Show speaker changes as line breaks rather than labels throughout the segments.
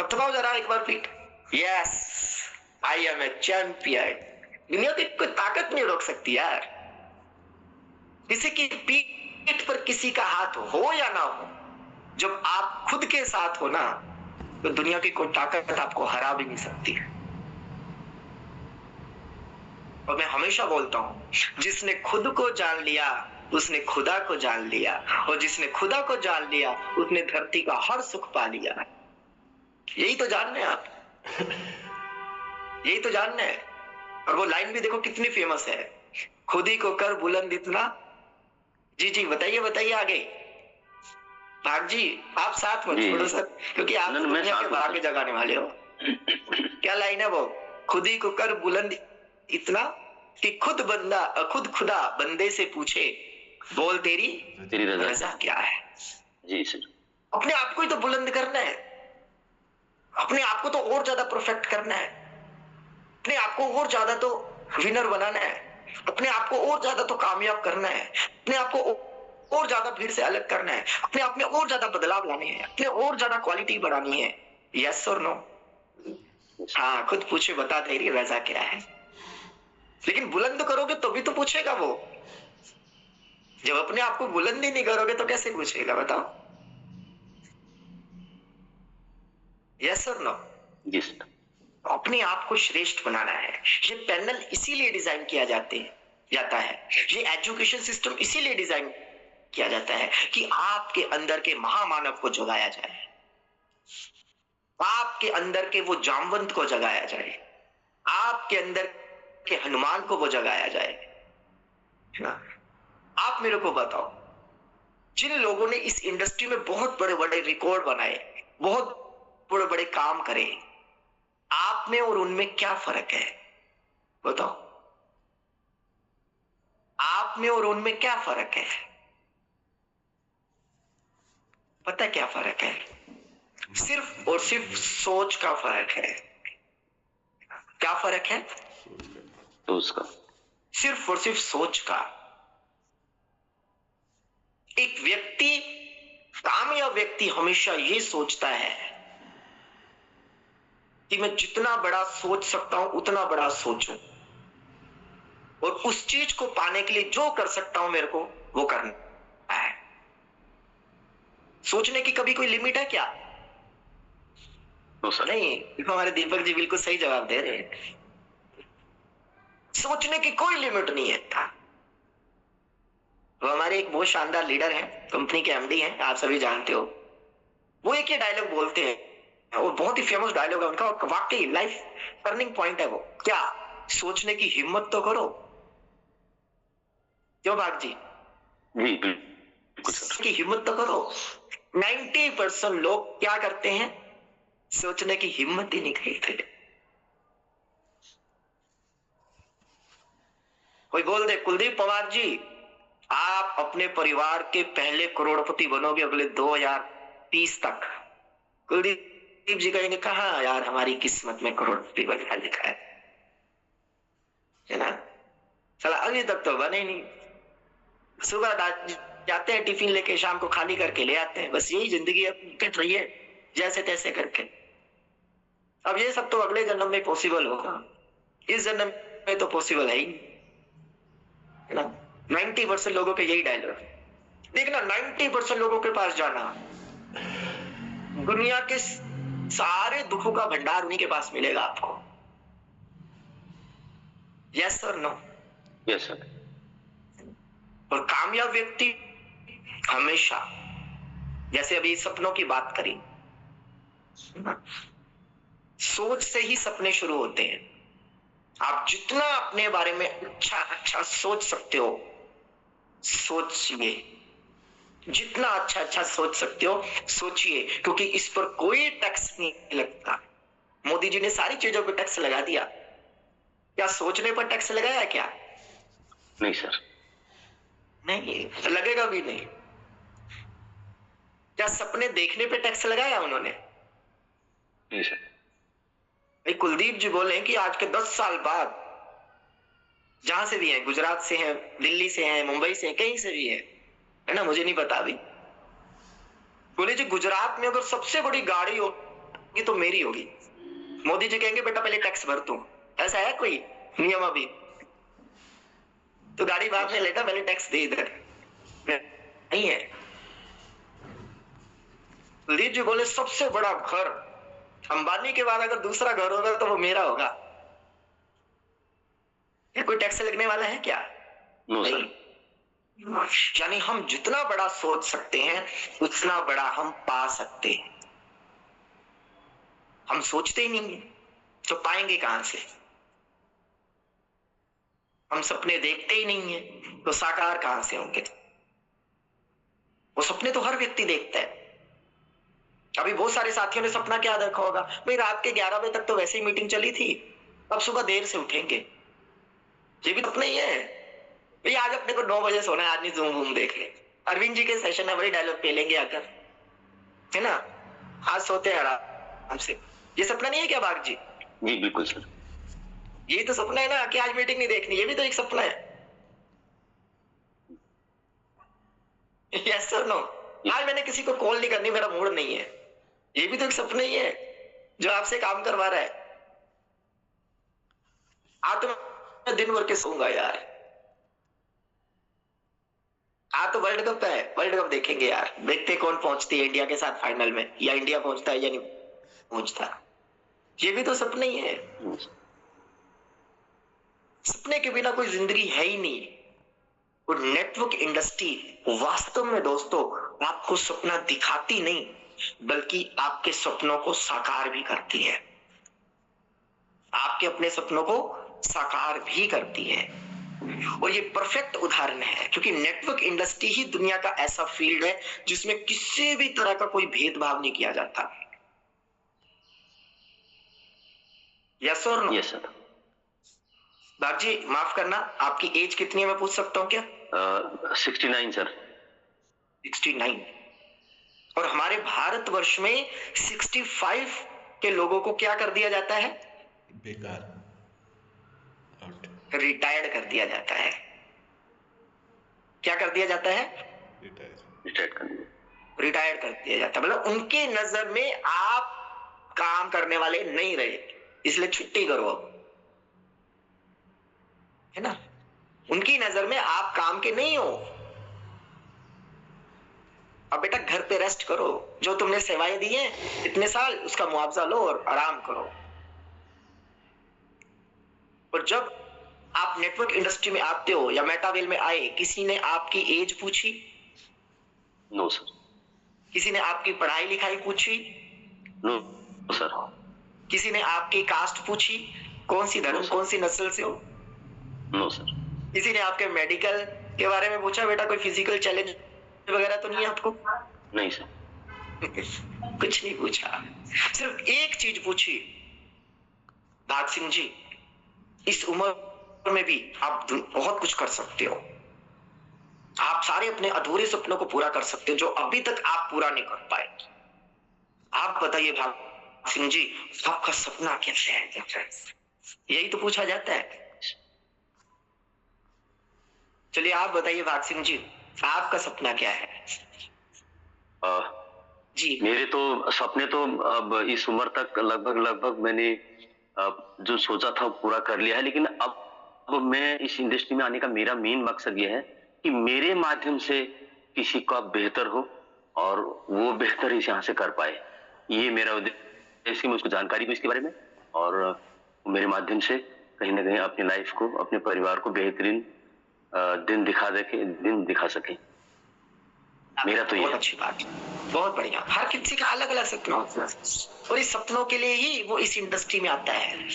थपथपाओ जरा एक बार पीठ। Yes, I am a champion. दुनिया की कोई ताकत नहीं रोक सकती यार। किसी की पीठ पर किसी का हाथ हो या ना हो, जब आप खुद के साथ हो ना, तो दुनिया की कोई ताकत आपको हरा भी नहीं सकती। और मैं हमेशा बोलता हूं, जिसने खुद को जान लिया उसने खुदा को जान लिया, और जिसने खुदा को जान लिया उसने धरती का हर सुख पा लिया। यही तो जानना है आप, यही तो जानना है। और वो लाइन भी देखो कितनी फेमस है, खुद ही को कर बुलंद इतना। जी जी बताइए बताइए आगे। भाग जी आप साथ मत छोड़ो सर, क्योंकि आप तो दुनिया के भाग्य जगाने वाले हो। क्या लाइन है वो, खुद ही को कर बुलंद इतना कि खुद खुदा बंदे से पूछे, बोल तेरी रजा क्या है।
जी सर।
अपने आप को ही तो बुलंद करना है, अपने आप को तो और ज्यादा परफेक्ट करना है, अपने आप को और ज्यादा तो विनर बनाना है, अपने आप को और ज्यादा तो कामयाब करना है, अपने आप को और ज्यादा भीड़ से अलग करना है, अपने आप में और ज्यादा बदलाव लाने हैं, अपने और ज्यादा क्वालिटी बढ़ानी है। यस और नो? हाँ, खुद पूछे बता तेरी रजा क्या है। लेकिन बुलंद करोगे तो भी तो पूछेगा वो। जब अपने आप को बुलंद ही नहीं करोगे तो कैसे पूछेगा बताओ। यस और नो?
यस।
अपने आप को श्रेष्ठ बनाना है। ये पैनल इसीलिए डिजाइन किया जाता है, ये एजुकेशन सिस्टम इसीलिए डिजाइन किया जाता है कि आपके अंदर के महामानव को जगाया जाए, आपके अंदर के वो जामवंत को जगाया जाए, आपके अंदर के हनुमान को वो जगाया जाए। आप मेरे को बताओ, जिन लोगों ने इस इंडस्ट्री में बहुत बड़े बड़े रिकॉर्ड बनाए, बहुत बड़े बड़े काम करे, आप में और उनमें क्या फर्क है बताओ। आप में और उनमें क्या फर्क है? पता क्या फर्क है? सिर्फ और सिर्फ सोच का फर्क है। क्या फर्क है?
सोच का।
सिर्फ और सिर्फ सोच का। एक व्यक्ति, कामयाब व्यक्ति हमेशा ये सोचता है कि मैं जितना बड़ा सोच सकता हूं उतना बड़ा सोचूं, और उस चीज को पाने के लिए जो कर सकता हूं मेरे को वो करना है। सोचने की कभी कोई लिमिट है क्या? नहीं, देखो हमारे दीपक जी बिल्कुल सही जवाब दे रहे हैं। सोचने की कोई लिमिट नहीं है। वो हमारे एक बहुत शानदार लीडर हैं, कंपनी के एमडी हैं, आप सभी जानते हो। वो एक ही डायलॉग बोलते हैं, और बहुत ही फेमस डायलॉग है उनका, और वाकई लाइफ टर्निंग पॉइंट है वो। क्या? सोचने की हिम्मत तो करो। क्यों भाग जी? की हिम्मत तो करो। 90% लोग क्या करते हैं? सोचने की हिम्मत ही नहीं करते। कोई बोल दे, कुलदीप पवार जी आप अपने परिवार के पहले करोड़पति बनोगे अगले 2030 तक। कुलदीप जी कहेंगे कहां यार हमारी किस्मत में करोड़पति बनना लिखा है ना। चला अभी तक तो बने नहीं। सुबह जाते हैं टिफिन लेके, शाम को खाली करके ले आते हैं, बस यही जिंदगी कट रही है जैसे तैसे करके। अब ये सब तो अगले जन्म में पॉसिबल होगा, इस जन्म में तो पॉसिबल है ही ना। 90% लोगों के यही डायलॉग देखना। 90% लोगों के पास जाना, दुनिया के सारे दुखों का भंडार उन्हीं के पास मिलेगा आपको। Yes sir? No?
Yes sir.
और कामयाब व्यक्ति हमेशा, जैसे अभी सपनों की बात करी, सोच से ही सपने शुरू होते हैं। आप जितना अपने बारे में अच्छा सोच सकते हो सोचिए, जितना अच्छा सोच सकते हो सोचिए, क्योंकि इस पर कोई टैक्स नहीं लगता। मोदी जी ने सारी चीजों पर टैक्स लगा दिया, क्या सोचने पर टैक्स लगाया क्या?
नहीं सर।
नहीं, लगेगा भी नहीं। क्या सपने देखने पे टैक्स लगाया उन्होंने?
नहीं सर।
भाई कुलदीप जी बोले कि आज के 10 साल बाद, जहां से भी है, गुजरात से है, दिल्ली से है, मुंबई से है, कहीं से भी है ना, मुझे नहीं पता अभी। बोले जी गुजरात में अगर सबसे बड़ी गाड़ी हो ये तो मेरी होगी। मोदी जी कहेंगे बेटा पहले टैक्स भर तू, ऐसा है कोई नियम अभी? तो गाड़ी भागने लेटा पहले टैक्स दे, इधर नहीं है। कुलदीप जी बोले सबसे बड़ा घर अंबानी के बाद अगर दूसरा घर होगा तो वो मेरा होगा। ये कोई टैक्स लगने वाला है क्या? नहीं। यानी हम जितना बड़ा सोच सकते हैं उतना बड़ा हम पा सकते हैं। हम सोचते ही नहीं है तो पाएंगे कहां से? हम सपने देखते ही नहीं है तो साकार कहां से होंगे? वो सपने तो हर व्यक्ति देखता है। अभी बहुत सारे साथियों ने सपना क्या देखा होगा, भाई रात के 11 बजे तक तो वैसे ही मीटिंग चली थी, अब सुबह देर से उठेंगे। ये भी सपना ही है। भाई आज अपने को 9 बजे सोना है, आज नहीं जूम वूम देख ले। अरविंद जी के सेशन है, वही डायलॉग पे लेंगे आकर, है ना? आज सोते हैं आराम से। ये सपना नहीं है क्या बाग जी?
जी बिल्कुल सर।
यही तो सपना है ना कि आज मीटिंग नहीं देखनी, ये भी तो एक सपना है। Yes sir no? आज मैंने किसी को कॉल नहीं करनी, मेरा मूड नहीं है, ये भी तो एक सपना ही है जो आपसे काम करवा रहा है। आज तो मैं दिन भर के सोऊंगा यार, आज तो वर्ल्ड कप है, वर्ल्ड कप देखेंगे यार, देखते कौन पहुंचती है इंडिया के साथ फाइनल में, या इंडिया पहुंचता है या नहीं पहुंचता। ये भी तो सपना ही है। सपने के बिना कोई जिंदगी है ही नहीं। और नेटवर्क इंडस्ट्री वास्तव में दोस्तों आपको सपना दिखाती नहीं बल्कि आपके सपनों को साकार भी करती है। आपके अपने सपनों को साकार भी करती है। और ये परफेक्ट उदाहरण है क्योंकि नेटवर्क इंडस्ट्री ही दुनिया का ऐसा फील्ड है जिसमें किसी भी तरह का कोई भेदभाव नहीं किया जाता। यस और नो?
Yes sir.
बाग जी माफ करना, आपकी एज कितनी है मैं पूछ सकता हूँ क्या?
69 सर।
69। और हमारे भारतवर्ष में 65 के लोगों को क्या कर दिया जाता है?
बेकार,
रिटायर्ड कर दिया जाता है। क्या कर दिया जाता है?
रिटायर्ड कर दिया।
रिटायर्ड कर दिया जाता है, मतलब उनके नजर में आप काम करने वाले नहीं रहे, इसलिए छुट्टी करो, है ना? उनकी नजर में आप काम के नहीं हो, अब बेटा घर पे रेस्ट करो, जो तुमने सेवाएं दी हैं इतने साल उसका मुआवजा लो और आराम करो। और जब आप नेटवर्क इंडस्ट्री में आते हो या मेटावेल में आए, किसी ने आपकी एज पूछी?
No sir.
किसी ने आपकी पढ़ाई लिखाई पूछी?
No sir.
किसी ने आपकी कास्ट पूछी, कौन सी धर्म कौन सी नस्ल से हो?
No sir.
किसी ने आपके मेडिकल के बारे में पूछा, बेटा कोई फिजिकल चैलेंज वगैरह तो नहीं है आपको?
नहीं सर।
कुछ नहीं पूछा, सिर्फ एक चीज पूछी, भाग सिंह जी इस उम्र में भी आप बहुत कुछ कर सकते हो, आप सारे अपने अधूरे सपनों को पूरा कर सकते हो जो अभी तक आप पूरा नहीं कर पाए। आप बताइए भाग सिंह जी आपका सपना कैसे है? यही तो पूछा जाता है। चलिए आप बताइए भाग सिंह जी आपका सपना क्या है? जी
मेरे तो सपने तो अब इस उम्र तक लगभग मैंने जो सोचा था पूरा कर लिया है, लेकिन अब मैं इस इंडस्ट्री में आने का मेरा मेन मकसद यह है कि मेरे माध्यम से किसी का बेहतर हो और वो बेहतर इस यहाँ से कर पाए। ये मेरा उद्देश्य, मैं उसको जानकारी दूं इसके बारे में और मेरे माध्यम से कहीं ना कहीं अपनी लाइफ को, अपने परिवार को बेहतरीन दिन दिखा सके। मेरा तो
बहुत अच्छी बात, बहुत बढ़िया। हर किसी का अलग अलग सपना होता है और इस सपनों के लिए ही वो इस इंडस्ट्री में आता है।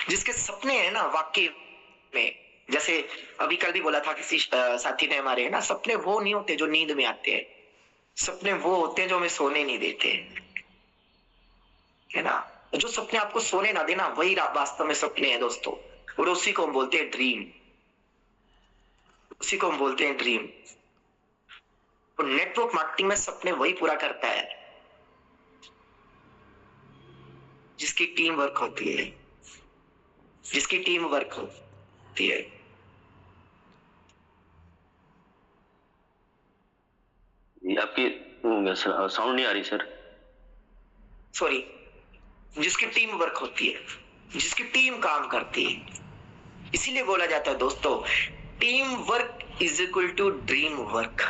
जिसके सपने हैं ना वाकई में, जैसे अभी कल भी बोला था किसी साथी ने हमारे, है ना, सपने वो नहीं होते जो नींद में आते हैं, सपने वो होते हैं जो हमें सोने नहीं देते, है ना? जो सपने आपको सोने ना देना वही वास्तव में सपने हैं दोस्तों, और उसी को हम बोलते हैं ड्रीम, उसी को हम बोलते हैं ड्रीम। और नेटवर्क मार्केटिंग में सपने वही पूरा करता है जिसकी टीम वर्क होती है, जिसकी टीम वर्क होती है।
आपकी साउंड नहीं आ रही सर।
सॉरी, जिसकी टीम वर्क होती है, जिसकी टीम काम करती है। इसीलिए बोला जाता है दोस्तों, team work is equal to dream work.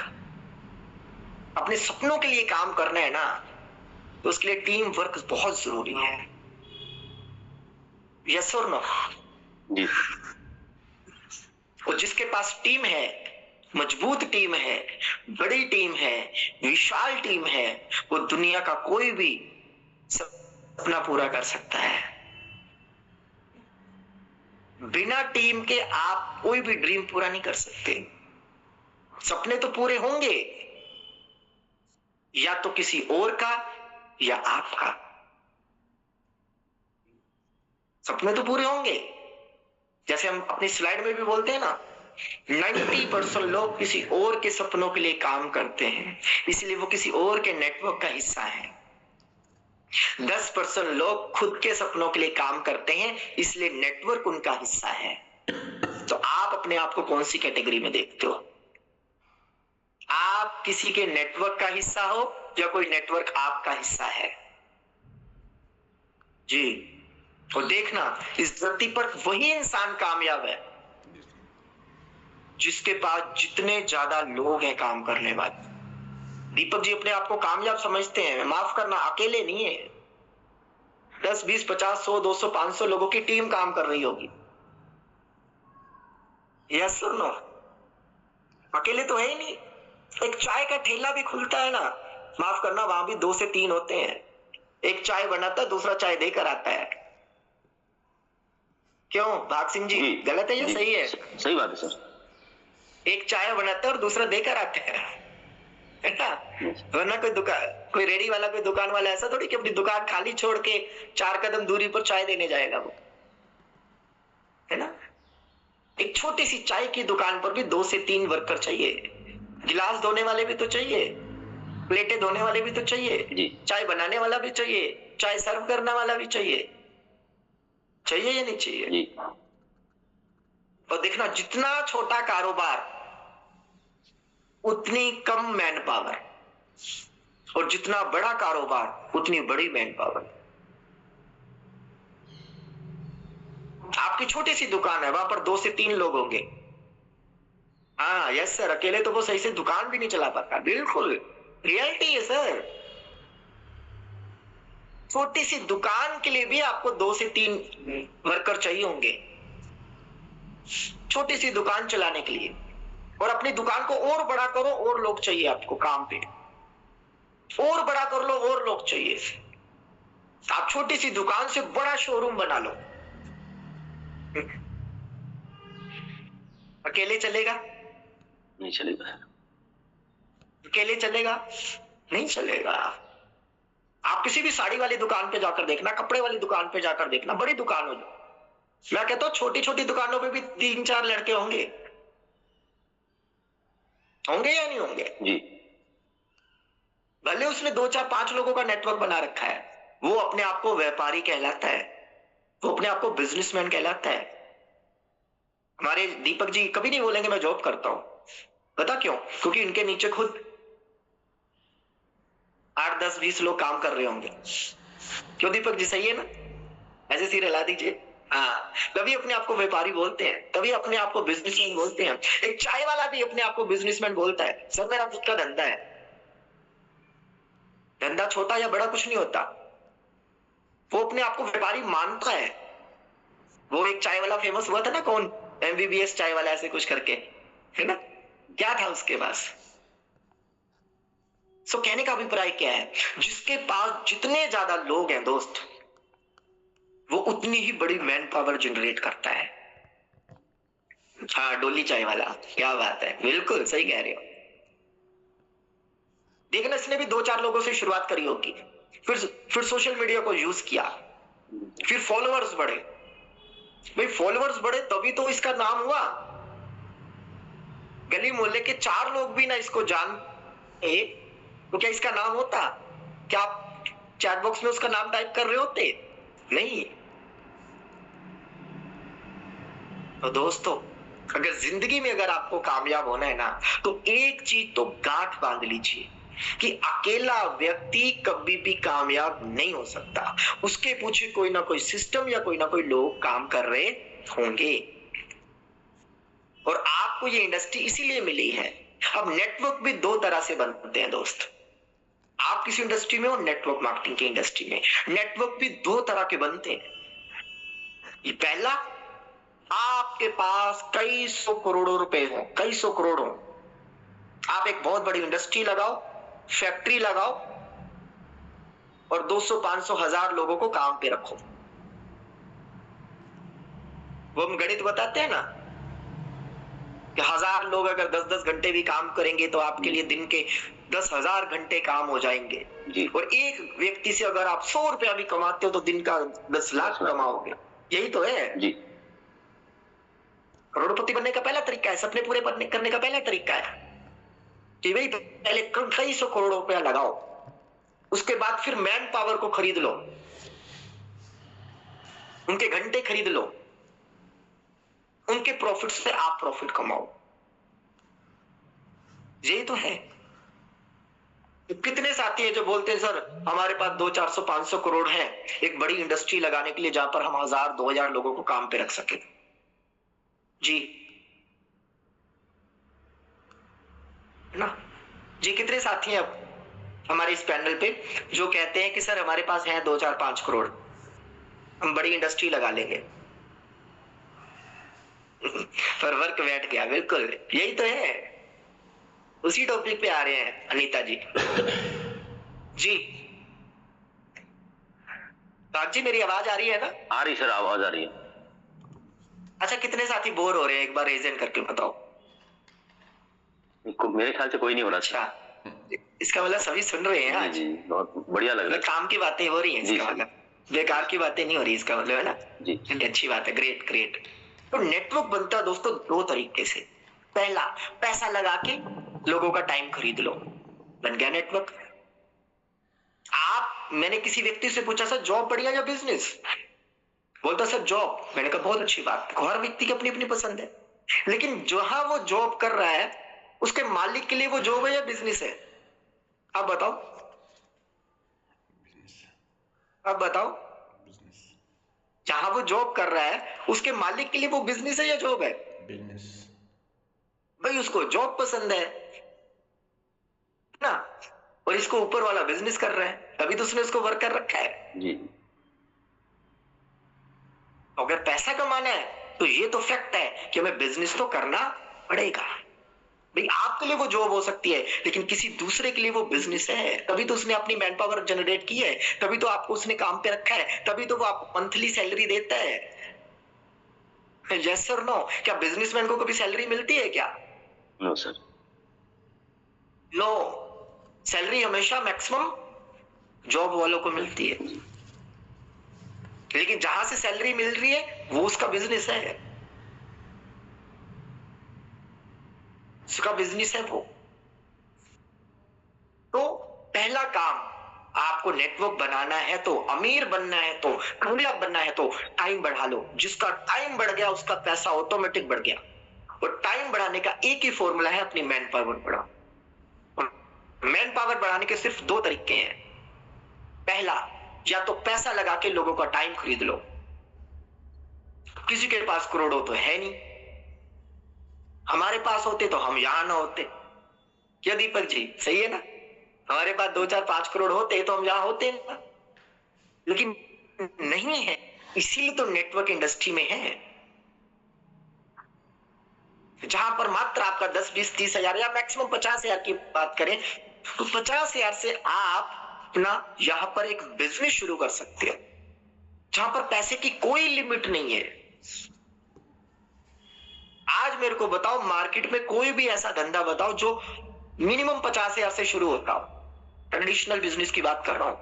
अपने सपनों के लिए काम करना है ना, तो उसके लिए टीम वर्क बहुत जरूरी है। यस और नो?
जी।
और जिसके पास टीम है, मजबूत टीम है, बड़ी टीम है, विशाल टीम है, वो दुनिया का कोई भी सपना पूरा कर सकता है। बिना टीम के आप कोई भी ड्रीम पूरा नहीं कर सकते। सपने तो पूरे होंगे, या तो किसी और का या आपका। सपने तो पूरे होंगे, जैसे हम अपनी स्लाइड में भी बोलते हैं ना, 90% लोग किसी और के सपनों के लिए काम करते हैं, इसलिए वो किसी और के नेटवर्क का हिस्सा है। 10% लोग खुद के सपनों के लिए काम करते हैं, इसलिए नेटवर्क उनका हिस्सा है। तो आप अपने आप को कौन सी कैटेगरी में देखते हो? आप किसी के नेटवर्क का हिस्सा हो या कोई नेटवर्क आपका हिस्सा है? जी। और देखना, इस धरती पर वही इंसान कामयाब है जिसके पास जितने ज्यादा लोग हैं काम करने वाले। दीपक जी अपने आप को कामयाब समझते हैं, माफ करना, अकेले नहीं है। 10, 20, 50, 100, 200, 500 लोगों की टीम काम कर रही होगी। यस और नो? अकेले तो है ही नहीं। एक चाय का ठेला भी खुलता है ना, माफ करना, वहां भी 2 से 3 होते हैं। एक चाय बनाता है, दूसरा चाय देकर आता है। क्यों भाग सिंह जी, गलत है या सही है?
सही बात है सर।
एक चाय बनाता है और दूसरा देकर आता है ना? वरना कोई रेडी वाला, कोई दुकान वाला ऐसा थोड़ी कि अपनी दुकान खाली छोड़ के 4 कदम दूरी पर चाय देने जाएगा वो, है ना? एक छोटी सी चाय की दुकान पर भी 2 से 3 वर्कर चाहिए। गिलास धोने वाले भी तो चाहिए, प्लेटें धोने वाले भी तो चाहिए, चाय बनाने वाला भी चाहिए, चाय सर्व करने वाला भी चाहिए। चाहिए या नहीं चाहिए?
जी।
और देखना, जितना छोटा कारोबार उतनी कम मैन पावर, और जितना बड़ा कारोबार उतनी बड़ी मैन पावर। आपकी छोटी सी दुकान है, वहां पर 2 से 3 लोग होंगे। हाँ यस सर, अकेले तो वो सही से दुकान भी नहीं चला पाता। बिल्कुल रियलिटी है सर। छोटी सी दुकान के लिए भी आपको 2 से 3 वर्कर चाहिए होंगे, छोटी सी दुकान चलाने के लिए। और अपनी दुकान को और बड़ा करो, और लोग चाहिए आपको काम पे, और बड़ा कर लो, और लोग चाहिए। आप छोटी सी दुकान से बड़ा शोरूम बना लो। अकेले चलेगा?
नहीं चलेगा।
अकेले चलेगा? नहीं चलेगा। आप किसी भी साड़ी वाली दुकान पे जाकर देखना, कपड़े वाली दुकान पे जाकर देखना, बड़ी दुकान हो जो, मैं कहता हूं छोटी छोटी दुकानों पे भी 3-4 लड़के होंगे। होंगे या नहीं होंगे?
जी।
भले उसने 2, 4, 5 लोगों का नेटवर्क बना रखा है, वो अपने आप को व्यापारी कहलाता है, वो अपने आप को बिजनेसमैन कहलाता है। हमारे दीपक जी कभी नहीं बोलेंगे मैं जॉब करता हूं। पता क्यों? क्योंकि इनके नीचे खुद 8, 10, 20 लोग काम कर रहे होंगे। क्यों दीपक जी, सही है ना? ऐसे सिर हिला दीजिए। हाँ, तभी अपने आप को व्यापारी बोलते हैं, तभी अपने आप को बिजनेसमैन बोलते हैं। एक चाय वाला भी अपने आप को बिजनेसमैन बोलता है, सर मेरा खुद का धंधा है। धंधा छोटा या बड़ा कुछ नहीं होता, वो अपने आप को व्यापारी मानता है। वो एक चाय वाला फेमस हुआ था ना, कौन, MBBS चाय वाला ऐसे कुछ करके, है ना? क्या था उसके पास? सो कहने का अभिप्राय क्या है, जिसके पास जितने ज्यादा लोग हैं दोस्त, वो उतनी ही बड़ी मैन पावर जनरेट करता है। हाँ, डोली चाय वाला, क्या बात है, बिल्कुल सही कह रहे हो। देखना, इसने भी 2-4 लोगों से शुरुआत करी होगी, फिर सोशल मीडिया को यूज किया, फिर फॉलोअर्स बढ़े। भाई फॉलोअर्स बढ़े तभी तो इसका नाम हुआ। गली मोहल्ले के 4 लोग भी ना इसको जानते तो क्या इसका नाम होता? क्या आप चैट बॉक्स में उसका नाम टाइप कर रहे होते? नहीं। तो दोस्तों, अगर जिंदगी में अगर आपको कामयाब होना है ना, तो एक चीज तो गांठ बांध लीजिए, कि अकेला व्यक्ति कभी भी कामयाब नहीं हो सकता, उसके पीछे कोई ना कोई सिस्टम या कोई ना कोई लोग काम कर रहे होंगे। और आपको ये इंडस्ट्री इसीलिए मिली है। अब नेटवर्क भी दो तरह से बनते हैं दोस्त। आप किसी इंडस्ट्री में हो, नेटवर्क मार्केटिंग की इंडस्ट्री में, नेटवर्क भी दो तरह के बनते हैं। ये पहला, आपके पास कई सौ करोड़ों रुपए हो, कई सौ करोड़ हो, आप एक बहुत बड़ी इंडस्ट्री लगाओ, फैक्ट्री लगाओ और 200, 500, 1000 लोगों को काम पे रखो। वो हम गणित बताते हैं ना कि 1000 लोग अगर 10-10 घंटे भी काम करेंगे तो आपके लिए दिन के 10,000 घंटे काम हो जाएंगे
जी।
और एक व्यक्ति से अगर आप 100 रुपया भी कमाते हो तो दिन का 10 लाख कमाओगे। यही तो है
जी।
करोड़पति बनने का पहला तरीका है, सपने पूरे करने का पहला तरीका है कि भाई पहले कई सौ करोड़ रुपया लगाओ, उसके बाद फिर मैन पावर को खरीद लो, उनके घंटे खरीद लो, उनके प्रॉफिट से आप प्रॉफिट कमाओ। यही तो है। कितने साथी हैं जो बोलते हैं सर हमारे पास 200, 400, 500 करोड़ है एक बड़ी इंडस्ट्री लगाने के लिए जहां पर हम 1000, 2000 लोगों को काम पे रख सके। जी ना जी, कितने साथी हैं अब हमारे इस पैनल पे जो कहते हैं कि सर हमारे पास है 2, 4, 5 करोड़, हम बड़ी इंडस्ट्री लगा लेंगे। पर वर्क बैठ गया। बिल्कुल यही तो है, उसी टॉपिक पे आ रहे हैं अनीता जी। जी बाग जी, मेरी आवाज आ रही है ना?
आ रही सर, आवाज आ रही है।
अच्छा, कितने साथी बोर हो रहे हैं एक बार रेज करके बताओ।
मेरे ख्याल से कोई नहीं हो रहा।
अच्छा, इसका मतलब सभी सुन रहे हैं आज।
जी, बहुत बढ़िया लग रहा है।
काम की बातें हो रही हैं, इसका मतलब बेकार की बातें नहीं हो रही, इसका मतलब है ना
जी।
अच्छी बात है, ग्रेट ग्रेट। तो नेटवर्क बनता है दोस्तों दो तरीके से। पहला, पैसा लगा के लोगों का टाइम खरीद लो, बन गया नेटवर्क। मैंने किसी व्यक्ति से पूछा सर जॉब बढ़िया या बिजनेस? बोलता सर जॉब। मैंने कहा बहुत अच्छी बात, हर व्यक्ति की अपनी अपनी पसंद है, लेकिन जहां वो जॉब कर रहा है उसके मालिक के लिए वो जॉब है या बिजनेस है? आप बताओ, अब बताओ। जहां वो जॉब कर रहा है उसके मालिक के लिए वो बिजनेस है या जॉब है?
बिजनेस।
भाई उसको जॉब पसंद है ना, और इसको ऊपर वाला बिजनेस कर रहा है, तभी तो उसने उसको वर्क कर रखा है
जी।
अगर पैसा कमाना है तो ये तो फैक्ट है कि हमें बिजनेस तो करना पड़ेगा। भाई आपके लिए वो जॉब हो सकती है लेकिन किसी दूसरे के लिए वो बिजनेस है, तभी तो उसने अपनी मैन पावर जनरेट की है, तभी तो आपको उसने काम पे रखा है, तभी तो वो आपको मंथली सैलरी देता है। Yes sir no? क्या बिजनेसमैन को कभी सैलरी मिलती है क्या?
No sir,
no. सैलरी हमेशा मैक्सिमम जॉब वालों को मिलती है, लेकिन जहां से सैलरी मिल रही है वो उसका बिजनेस है, उसका बिजनेस है वो। तो पहला काम, आपको नेटवर्क बनाना है तो, अमीर बनना है तो, कामयाब बनना है तो टाइम बढ़ा लो। जिसका टाइम बढ़ गया उसका पैसा ऑटोमेटिक बढ़ गया। और टाइम बढ़ाने का एक ही फॉर्मूला है, अपनी मैन पावर बढ़ाओ। मैन पावर बढ़ाने के सिर्फ दो तरीके हैं। पहला, या तो पैसा लगा के लोगों का टाइम खरीद लो। किसी के पास करोड़ों तो है नहीं, हमारे पास होते तो हम यहां ना होते। क्या दीपक जी सही है ना? हमारे पास 2, 4, 5 करोड़ होते तो हम यहां होते ना, लेकिन नहीं है, इसीलिए तो नेटवर्क इंडस्ट्री में है, जहां पर मात्र आपका 10, 20, 30 हजार या मैक्सिमम 50,000 की बात करें तो 50,000 से आप अपना यहां पर एक बिजनेस शुरू कर सकते हो, जहां पर पैसे की कोई लिमिट नहीं है। आज मेरे को बताओ, मार्केट में कोई भी ऐसा धंधा बताओ जो मिनिमम 50,000 से शुरू होता हो। ट्रेडिशनल बिजनेस की बात कर रहा हूं,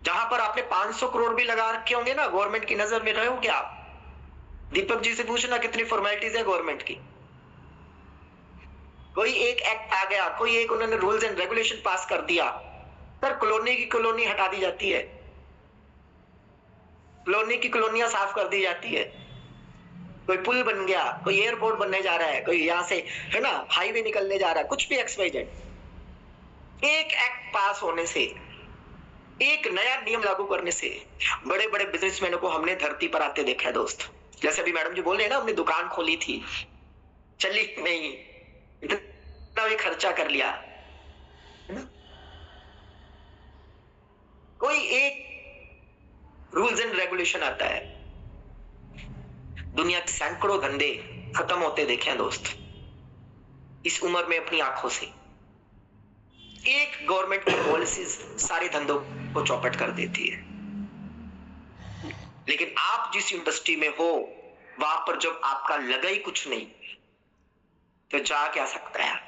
जहां पर आपने 500 करोड़ भी लगा रखे होंगे ना, गवर्नमेंट की नजर में रहे हो क्या आप? दीपक जी से पूछना कितनी फॉर्मेलिटीज है गवर्नमेंट की। कोई एक एक्ट आ गया, कोई एक उन्होंने रूल्स एंड रेगुलेशन पास कर दिया, सर कॉलोनी की कॉलोनी हटा दी जाती है, कॉलोनी की कॉलोनियां साफ कर दी जाती है। कोई पुल बन गया, कोई एयरपोर्ट बनने जा रहा है, कोई यहाँ से है ना हाईवे निकलने जा रहा है, कुछ भी XYZ। एक एक्ट पास होने से, एक नया नियम लागू करने से बड़े बड़े बिजनेसमैनों को हमने धरती पर आते देखा है दोस्त। जैसे अभी मैडम जी बोल रहे हैं ना, हमने दुकान खोली थी, चली नहीं, इतना भी खर्चा कर लिया, है ना? कोई एक रूल्स एंड रेगुलेशन आता है, दुनिया के सैकड़ों धंधे खत्म होते देखे हैं दोस्त इस उम्र में अपनी आंखों से। एक गवर्नमेंट की पॉलिसीज सारे धंधों को चौपट कर देती है। लेकिन आप जिस इंडस्ट्री में हो वहां पर जब आपका लगा ही कुछ नहीं तो जा क्या सकता है,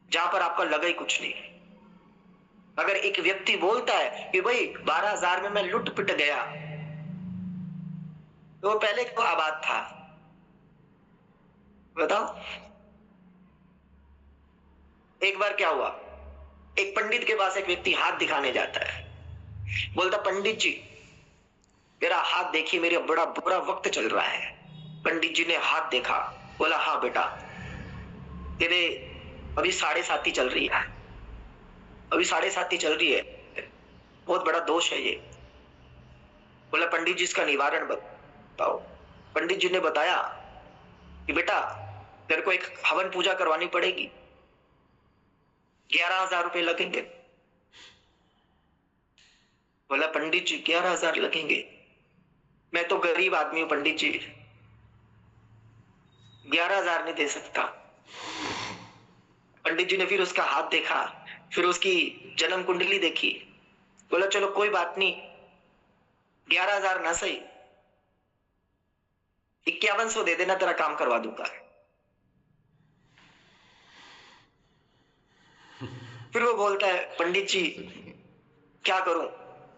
जहां पर आपका लगा ही कुछ नहीं। अगर एक व्यक्ति बोलता है कि भाई 12,000 में मैं लुट पिट गया, तो वो पहले क्यों आबाद था बताओ। एक बार क्या हुआ, एक पंडित के पास एक व्यक्ति हाथ दिखाने जाता है, बोलता पंडित जी मेरा हाथ देखिए, मेरा बड़ा बुरा वक्त चल रहा है। पंडित जी ने हाथ देखा, बोला हाँ बेटा तेरे अभी 7.5 चल रही है, अभी 7.5 चल रही है, बहुत बड़ा दोष है ये। बोला पंडित जी इसका निवारण बताओ। पंडित जी ने बताया कि बेटा तेरे को एक हवन पूजा करवानी पड़ेगी, 11,000 रुपए लगेंगे। बोला पंडित जी 11,000 लगेंगे, मैं तो गरीब आदमी हूं पंडित जी, 11,000 नहीं दे सकता। पंडित जी ने फिर उसका हाथ देखा, फिर उसकी जन्म कुंडली देखी, बोला चलो कोई बात नहीं, 11,000 ना सही 5100 दे देना, तेरा काम करवा दूंगा। फिर वो बोलता है पंडित जी क्या करूं,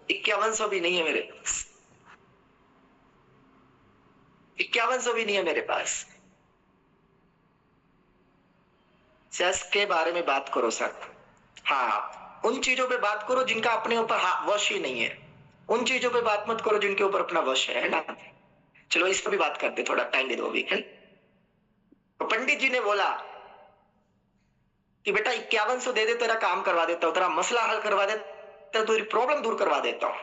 5100 भी नहीं है मेरे पास, 5100 भी नहीं है मेरे पास। सेक्स के बारे में बात करो सर, हाँ उन चीजों पे बात करो जिनका अपने ऊपर वश ही नहीं है, उन चीजों पे बात मत करो जिनके ऊपर अपना वश है ना। चलो इस पर भी बात करते, थोड़ा टाइम दे दो अभी, है। तो पंडित जी ने बोला कि बेटा 5100 दे दे, तेरा काम करवा देता हूं, तेरा मसला हल करवा देता हूं, तेरी प्रॉब्लम दूर करवा देता हूं।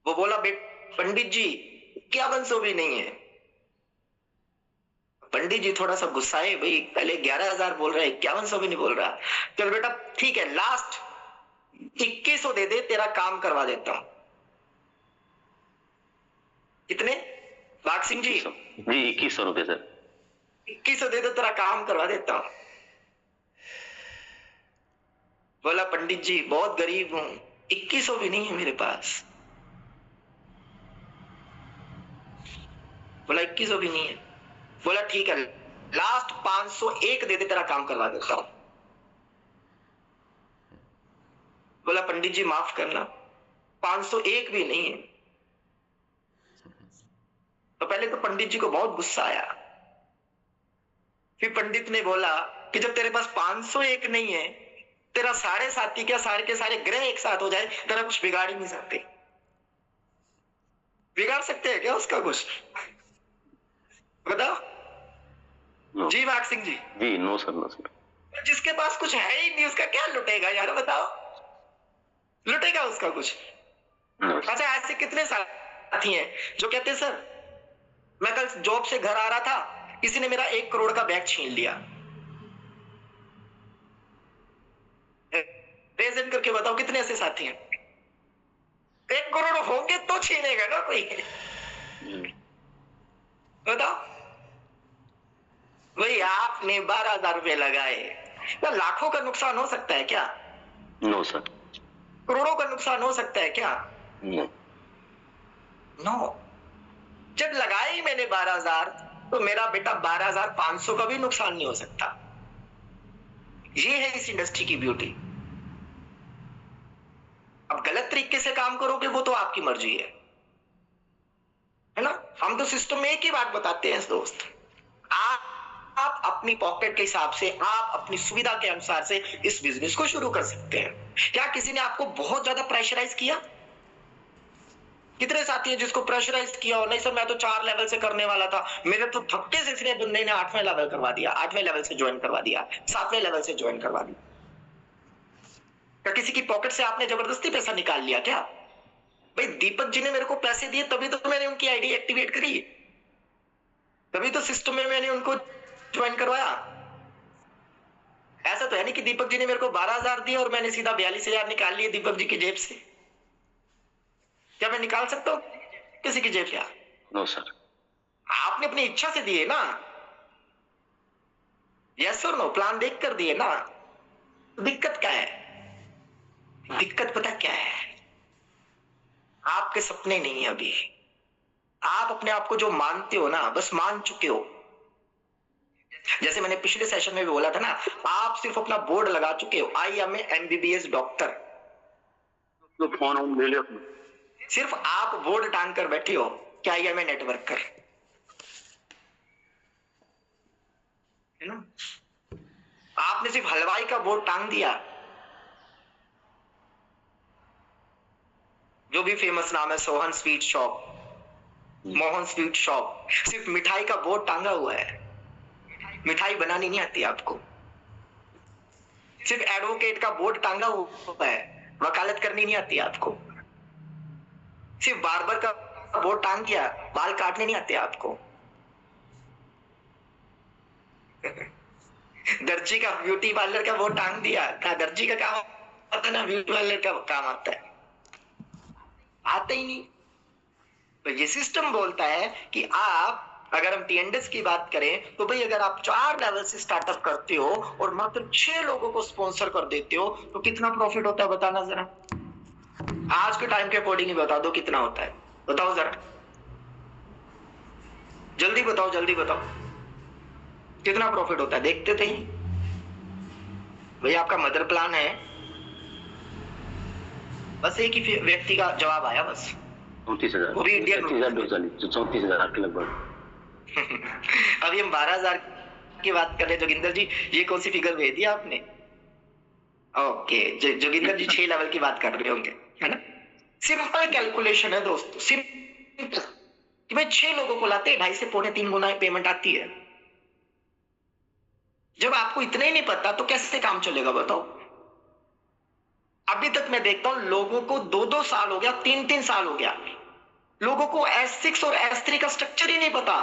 वो बोला पंडित जी 5100 भी नहीं है। पंडित जी थोड़ा सा गुस्साए, भाई पहले 11,000 बोल रहा है, 5100 भी नहीं बोल रहा। चल बेटा ठीक है, लास्ट 2100 दे दे, तेरा काम करवा देता हूं। कितने बाग सिंह जी?
जी 2100 रुपए सर।
2100 दे दो, तेरा काम करवा देता हूं। बोला पंडित जी बहुत गरीब हूं, 2100 भी नहीं है मेरे पास। बोला 2100 भी नहीं है। बोला ठीक है, लास्ट 501 दे दे, तेरा काम करवा देता हूं। बोला पंडित जी माफ करना, 501 भी नहीं है। तो पहले तो पंडित जी को बहुत गुस्सा आया, फिर पंडित ने बोला कि जब तेरे पास 501 नहीं है, तेरा 7.5 क्या सारे के सारे ग्रह एक साथ हो जाए, तेरा कुछ बिगाड़ ही नहीं सकते। बिगाड़ सकते हैं क्या उसका कुछ? बताओ।
नो।
जी बाग सिंह जी?
जी नो सर, नो सर।
जिसके पास कुछ है ही नहीं उसका क्या लुटेगा यार, बताओ, लुटेगा उसका कुछ? अच्छा ऐसे कितने साथी हैं जो कहते हैं सर मैं कल जॉब से घर आ रहा था, किसी ने मेरा 1 करोड़ का बैग छीन लिया। प्रेजेंट करके बताओ कितने ऐसे साथी हैं? 1 करोड़ होंगे तो छीनेगा ना कोई, बताओ। भाई आपने 12,000 रुपए लगाए, क्या लाखों का नुकसान हो सकता है क्या?
No sir.
करोड़ों का नुकसान हो सकता है क्या? नो। जब लगाए ही मैंने 12,000, तो मेरा बेटा 12,500 का भी नुकसान नहीं हो सकता। ये है इस इंडस्ट्री की ब्यूटी। अब गलत तरीके से काम करोगे वो तो आपकी मर्जी है ना। हम तो सिस्टम में एक ही बात बताते हैं दोस्त, आप अपनी पॉकेट के हिसाब से, आप अपनी सुविधा के अनुसार से इस बिजनेस को शुरू कर सकते हैं। क्या किसी ने आपको बहुत ज्यादा प्रेशराइज किया? कितने साथी हैं जिसको प्रेशराइज किया हो, नहीं सर मैं तो 4 लेवल से करने वाला था, मेरे तो धक्के से इसने बंदे ने 8वें लेवल करवा दिया, 8वें लेवल से ज्वाइन करवा दिया, 7वें लेवल से ज्वाइन करवा दिया। क्या किसी की पॉकेट से आपने जबरदस्ती पैसा निकाल लिया क्या? भाई दीपक जी ने मेरे को पैसे दिए तभी तो मैंने उनकी आईडी एक्टिवेट करी, तभी तो सिस्टम में मैंने उनको ज्वाइन करवाया। ऐसा तो है नहीं कि दीपक जी ने मेरे को 12,000 दिए और मैंने सीधा 42,000 निकाल लिए दीपक जी की जेब से। क्या मैं निकाल सकता हूँ किसी की जेब से?
No sir.
आपने अपनी इच्छा से दिए ना, यस और नो, प्लान देख कर दिए ना। दिक्कत क्या है? दिक्कत पता क्या है? आपके सपने नहीं है अभी, आप अपने आप को जो मानते हो ना बस मान चुके हो। जैसे मैंने पिछले सेशन में भी बोला था ना, आप सिर्फ अपना बोर्ड लगा चुके हो, आई एम एमबीबीएस डॉक्टर।
तो फोन ले लिया,
सिर्फ आप बोर्ड टांग कर बैठे हो कि आई एम ए नेटवर्कर, है ना? आपने सिर्फ हलवाई का बोर्ड टांग दिया, जो भी फेमस नाम है, Sohan sweet shop, Mohan sweet shop, सिर्फ मिठाई का बोर्ड टांगा हुआ है। मिठाई बनानी नहीं आती आपको। सिर्फ एडवोकेट का बोर्ड टांगा हुआ है, वकालत करनी नहीं आती आपको। सिर्फ बार्बर का बोर्ड टांग दिया, बाल काटने नहीं आते आपको। दर्जी का, ब्यूटी पार्लर का बोर्ड टांग दिया, ना दर्जी का काम आता है ना ब्यूटी पार्लर का काम आता है, आता ही नहीं। तो ये सिस्टम बोलता है कि आप, अगर हम टीएनडीएस की बात करें तो भाई अगर आप 4 लेवल से स्टार्टअप करते हो और मात्र 6 लोगों को स्पॉन्सर कर देते हो तो कितना प्रॉफिट होता है बताना जरा। आज के टाइम के अकॉर्डिंग ही बता दो कितना होता है, बताओ जरा, जल्दी बताओ, जल्दी बताओ कितना प्रॉफिट होता है, देखते थे भाई। आपका मदर प्लान है, बस एक ही व्यक्ति का जवाब आया, बस
34,000,
वो भी इंडियन
34,000 के लगभग।
अभी हम 12,000 की बात कर रहे हैं। जोगिंदर जी ये कौन सी फिगर भेज दिया आपने? ओके, जोगिंदर जी 6 लेवल की बात कर रहे होंगे, है ना? सिंपल कैलकुलेशन है दोस्तों, सिंपल कि भाई 6 लोगों को लाते 2.5 से 3 गुना पेमेंट आती है। जब आपको इतना ही नहीं पता तो कैसे काम चलेगा बताओ? अभी तक मैं देखता हूं लोगों को 2-2 साल हो गया, 3-3 साल हो गया, लोगों को S6 और S3 का स्ट्रक्चर ही नहीं पता।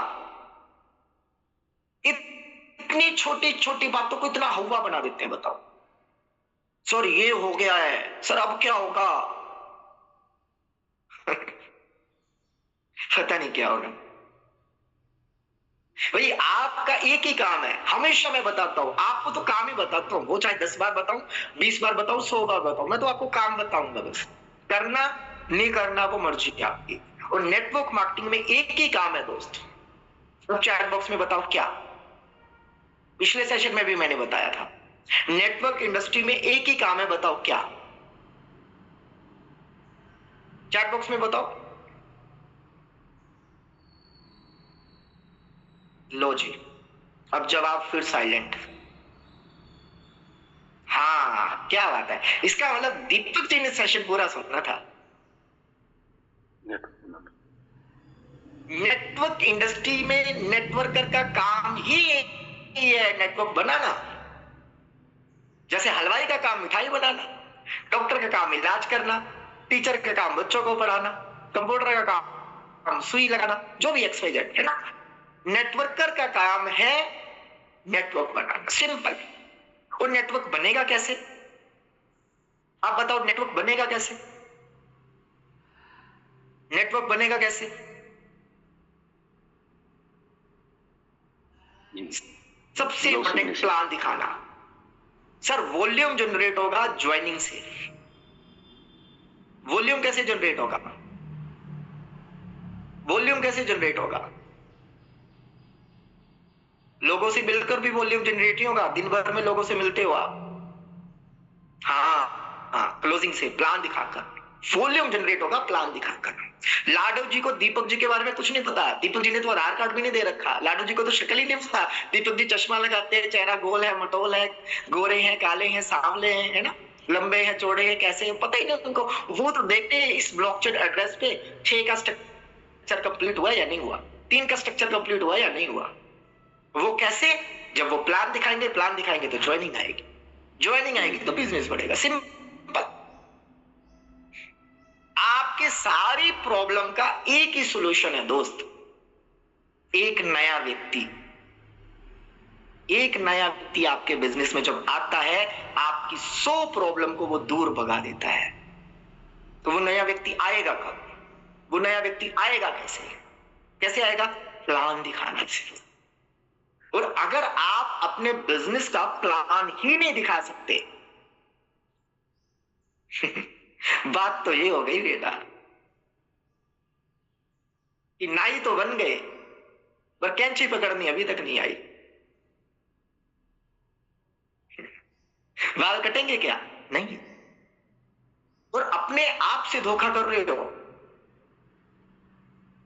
इतनी छोटी छोटी बातों को इतना हवा बना देते हैं। बताओ सर ये हो गया है, सर अब क्या होगा? पता नहीं क्या होगा। भाई आपका एक ही काम है, हमेशा मैं बताता हूं आपको, तो काम ही बताता हूं, वो चाहे 10 बार बताऊं, 20 बार बताऊं, 100 बार बताऊं, मैं तो आपको काम बताऊंगा। बस करना नहीं करना वो मर्जी है आपकी। और नेटवर्क मार्केटिंग में एक ही काम है दोस्त, तो चैट बॉक्स में बताओ क्या। पिछले सेशन में भी मैंने बताया था, नेटवर्क इंडस्ट्री में एक ही काम है, बताओ क्या। चैट बॉक्स में बताओ। लो जी, अब जवाब फिर साइलेंट। हाँ क्या बात है, इसका मतलब दीपक जी ने सेशन पूरा सुनना था। नेटवर्क इंडस्ट्री में नेटवर्कर का काम ही है नेटवर्क बनाना। जैसे हलवाई का काम मिठाई बनाना, डॉक्टर का काम इलाज करना, टीचर का काम बच्चों को पढ़ाना, कंप्यूटर का काम सुई लगाना, जो भी XYZ है ना, नेटवर्कर का काम है नेटवर्क बनाना, सिंपल। और नेटवर्क बनेगा कैसे? आप बताओ नेटवर्क बनेगा कैसे? नेटवर्क बनेगा कैसे? सबसे इंपॉर्टेंट प्लान दिखाना। सर वॉल्यूम जनरेट होगा ज्वाइनिंग से। वॉल्यूम कैसे जनरेट होगा? वॉल्यूम कैसे जनरेट होगा? लोगों से मिलकर भी वॉल्यूम जनरेट नहीं होगा, दिन भर में लोगों से मिलते हो आप। हाँ, क्लोजिंग से, प्लान दिखाकर वॉल्यूम जनरेट होगा, प्लान दिखाकर। लाडो जी को दीपक जी के बारे में कुछ नहीं पता, दीपक जी ने तो आधार कार्ड भी नहीं दे रखा, लाडो जी को तो शक्ल ही नहीं पता। दीपक जी चश्मा लगाते हैं, चेहरा गोल है, मटोल है, गोरे हैं, काले हैं, सांवले हैं, है ना? लंबे हैं, चौड़े हैं, कैसे हैं, पता ही नहीं उनको। वो तो देखते हैं इस ब्लॉकचेन एड्रेस पे 6 का स्ट्रक्चर कंप्लीट हुआ या नहीं हुआ, 3 का स्ट्रक्चर कंप्लीट हुआ या नहीं हुआ। वो कैसे? जब वो प्लान दिखाएंगे, प्लान दिखाएंगे तो ज्वाइनिंग आएगी, ज्वाइनिंग आएगी तो बिजनेस बढ़ेगा। सिंपल। आपके सारी प्रॉब्लम का एक ही सॉल्यूशन है दोस्त, एक नया व्यक्ति। एक नया व्यक्ति आपके बिजनेस में जब आता है, आपकी 100 प्रॉब्लम को वो दूर भगा देता है। तो वो नया व्यक्ति आएगा कब? वो नया व्यक्ति आएगा कैसे? कैसे आएगा? प्लान दिखाने से। और अगर आप अपने बिजनेस का प्लान ही नहीं दिखा सकते बात तो ये हो गई बेटा कि नाई तो बन गए पर कैंची पकड़नी अभी तक नहीं आई। बाल कटेंगे क्या? नहीं। और अपने आप से धोखा कर रहे हो,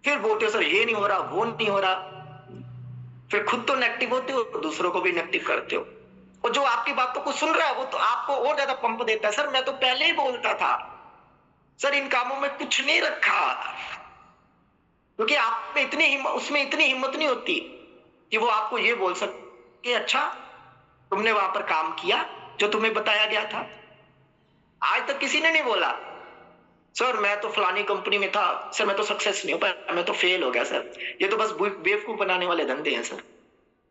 फिर बोलते हो सर ये नहीं हो रहा, वो नहीं हो रहा। फिर खुद तो नेगेटिव होते हो, दूसरों को भी नेगेटिव करते हो। और जो आपकी बातों को सुन रहा है वो तो आपको और ज्यादा पंप देता है, सर मैं तो पहले ही बोलता था, सर इन कामों में कुछ नहीं रखा। क्योंकि आप में उसमें इतनी हिम्मत नहीं होती कि वो आपको ये बोल सके अच्छा तुमने वहां पर काम किया जो तुम्हें बताया गया था। आज तक किसी ने नहीं बोला सर मैं तो फलानी कंपनी में था, सर मैं तो सक्सेस नहीं हो पाया, मैं तो फेल हो गया सर, ये तो बस बेवकूफ बनाने वाले धंधे हैं सर।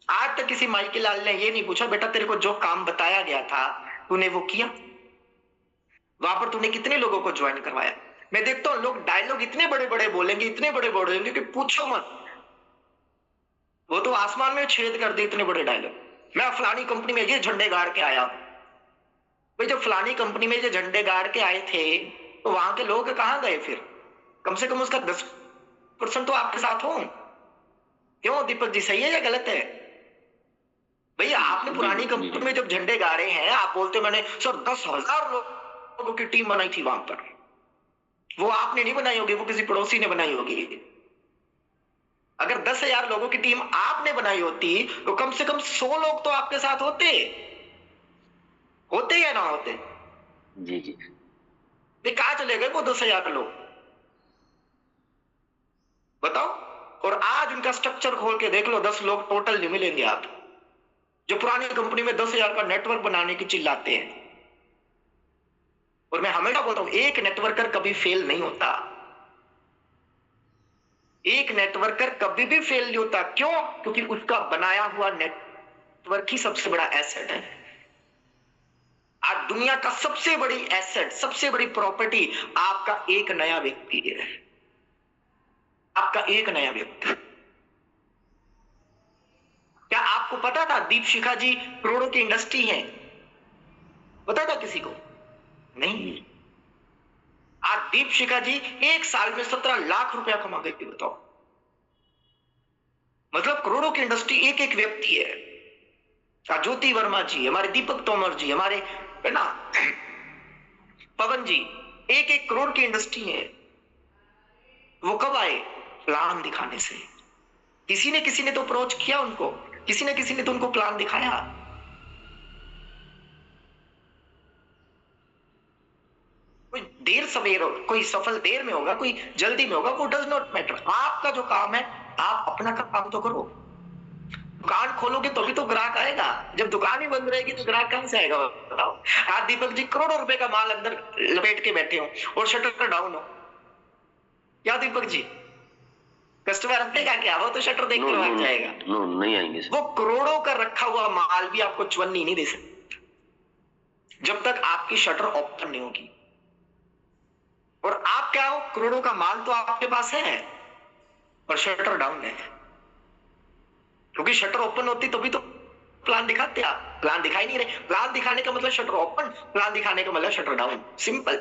आज तक किसी माई के लाल ने ये नहीं पूछा बेटा तेरे को जो काम बताया गया था तूने वो किया, वहां पर तूने कितने लोगों को ज्वाइन करवाया। मैं देखता हूं लोग डायलॉग इतने बड़े बड़े बोलेंगे, इतने बड़े बड़े बोलेंगे कि पूछो मत, वो तो आसमान में छेद कर दे इतने बड़े डायलॉग। मैं फलानी कंपनी में ये झंडे गाड़ के आया। भाई जब फलानी कंपनी में ये झंडे गाड़ के आए थे तो वहां के लोग कहां गए? फिर कम से कम उसका 10% तो आपके साथ हो। क्यों दीपक जी, सही है या गलत है? भैया आपने पुरानी कंपनी में जब झंडे गाड़े हैं, आप बोलते मैंने सर 10,000 लोगों की टीम बनाई थी वहां पर। वो आपने नहीं बनाई होगी, वो किसी पड़ोसी ने बनाई होगी। अगर 10,000 लोगों की टीम आपने बनाई होती तो कम से कम 100 लोग तो आपके साथ होते या ना होते?
जी जी।
कहां चले गए वो 10,000 लोग बताओ? और आज उनका स्ट्रक्चर खोल के देख लो, 10 लोग टोटल नहीं मिलेंगे आप, जो पुरानी कंपनी में 10,000 का नेटवर्क बनाने की चिल्लाते हैं। और मैं हमेशा बोलता हूं एक नेटवर्कर कभी फेल नहीं होता, एक नेटवर्कर कभी भी फेल नहीं होता। क्यों? क्योंकि उसका बनाया हुआ नेटवर्क ही सबसे बड़ा एसेट है। आज दुनिया का सबसे बड़ी एसेट, सबसे बड़ी प्रॉपर्टी आपका एक नया व्यक्ति है, आपका एक नया व्यक्ति। क्या आपको पता था दीपशिखा जी करोड़ों की इंडस्ट्री है? पता था किसी को? नहीं। आज दीपशिखा जी एक साल में 17 लाख रुपया कमा गई, बताओ। मतलब करोड़ों की इंडस्ट्री एक एक व्यक्ति है। ज्योति वर्मा जी, हमारे दीपक तोमर जी, हमारे है ना पवन जी, एक एक करोड़ की इंडस्ट्री है। वो कब आए? प्लान दिखाने से। किसी ने तो अप्रोच किया उनको, किसी ने तो उनको प्लान दिखाया। कोई देर सवेर हो, कोई सफल देर में होगा, कोई जल्दी में होगा, वो डज नॉट मैटर। आपका जो काम है आप अपना काम तो करो। दुकान खोलोगे तो भी तो ग्राहक आएगा, जब दुकान ही बंद रहेगी तो ग्राहक कहां से आएगा बताओ? आज दीपक जी करोड़ों रुपए का माल अंदर लपेट के बैठे हो और शटर डाउन हो, क्या दीपक जी कस्टमर आएगा क्या? वो तो शटर देख कर भाग जाएगा।
नहीं आएंगे।
वो करोड़ों का रखा हुआ माल भी आपको चवन्नी नहीं दे सकता जब तक आपकी शटर ओपन नहीं होगी। और आप क्या हो? करोड़ों का माल तो आपके पास है और शटर डाउन है। क्योंकि शटर ओपन होती तो भी तो प्लान दिखाते आप, प्लान दिखाई नहीं रहे। प्लान दिखाने का मतलब शटर ओपन, प्लान दिखाने का मतलब शटर डाउन, सिंपल।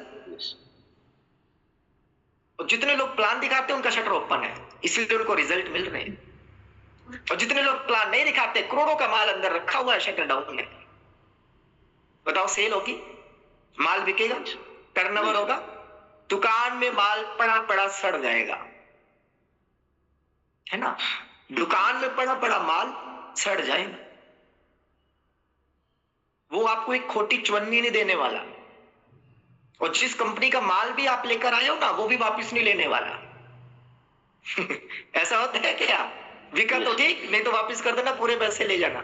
और जितने लोग प्लान दिखाते हैं उनका शटर ओपन है, इसलिए उनको रिजल्ट मिल रहे हैं। और जितने लोग प्लान नहीं दिखाते, करोड़ों का माल अंदर रखा हुआ है, शटर डाउन है, बताओ सेल होगी? माल बिकेगा? टर्नओवर होगा? दुकान में माल पड़ा पड़ा सड़ जाएगा, है ना? दुकान में पड़ा पड़ा माल सड़ जाएगा। वो आपको एक खोटी चवन्नी नहीं देने वाला, और जिस कंपनी का माल भी आप लेकर आए हो ना, वो भी वापस नहीं लेने वाला। ऐसा होता है क्या? बिका तो ठीक, नहीं तो वापस कर देना, पूरे पैसे ले जाना।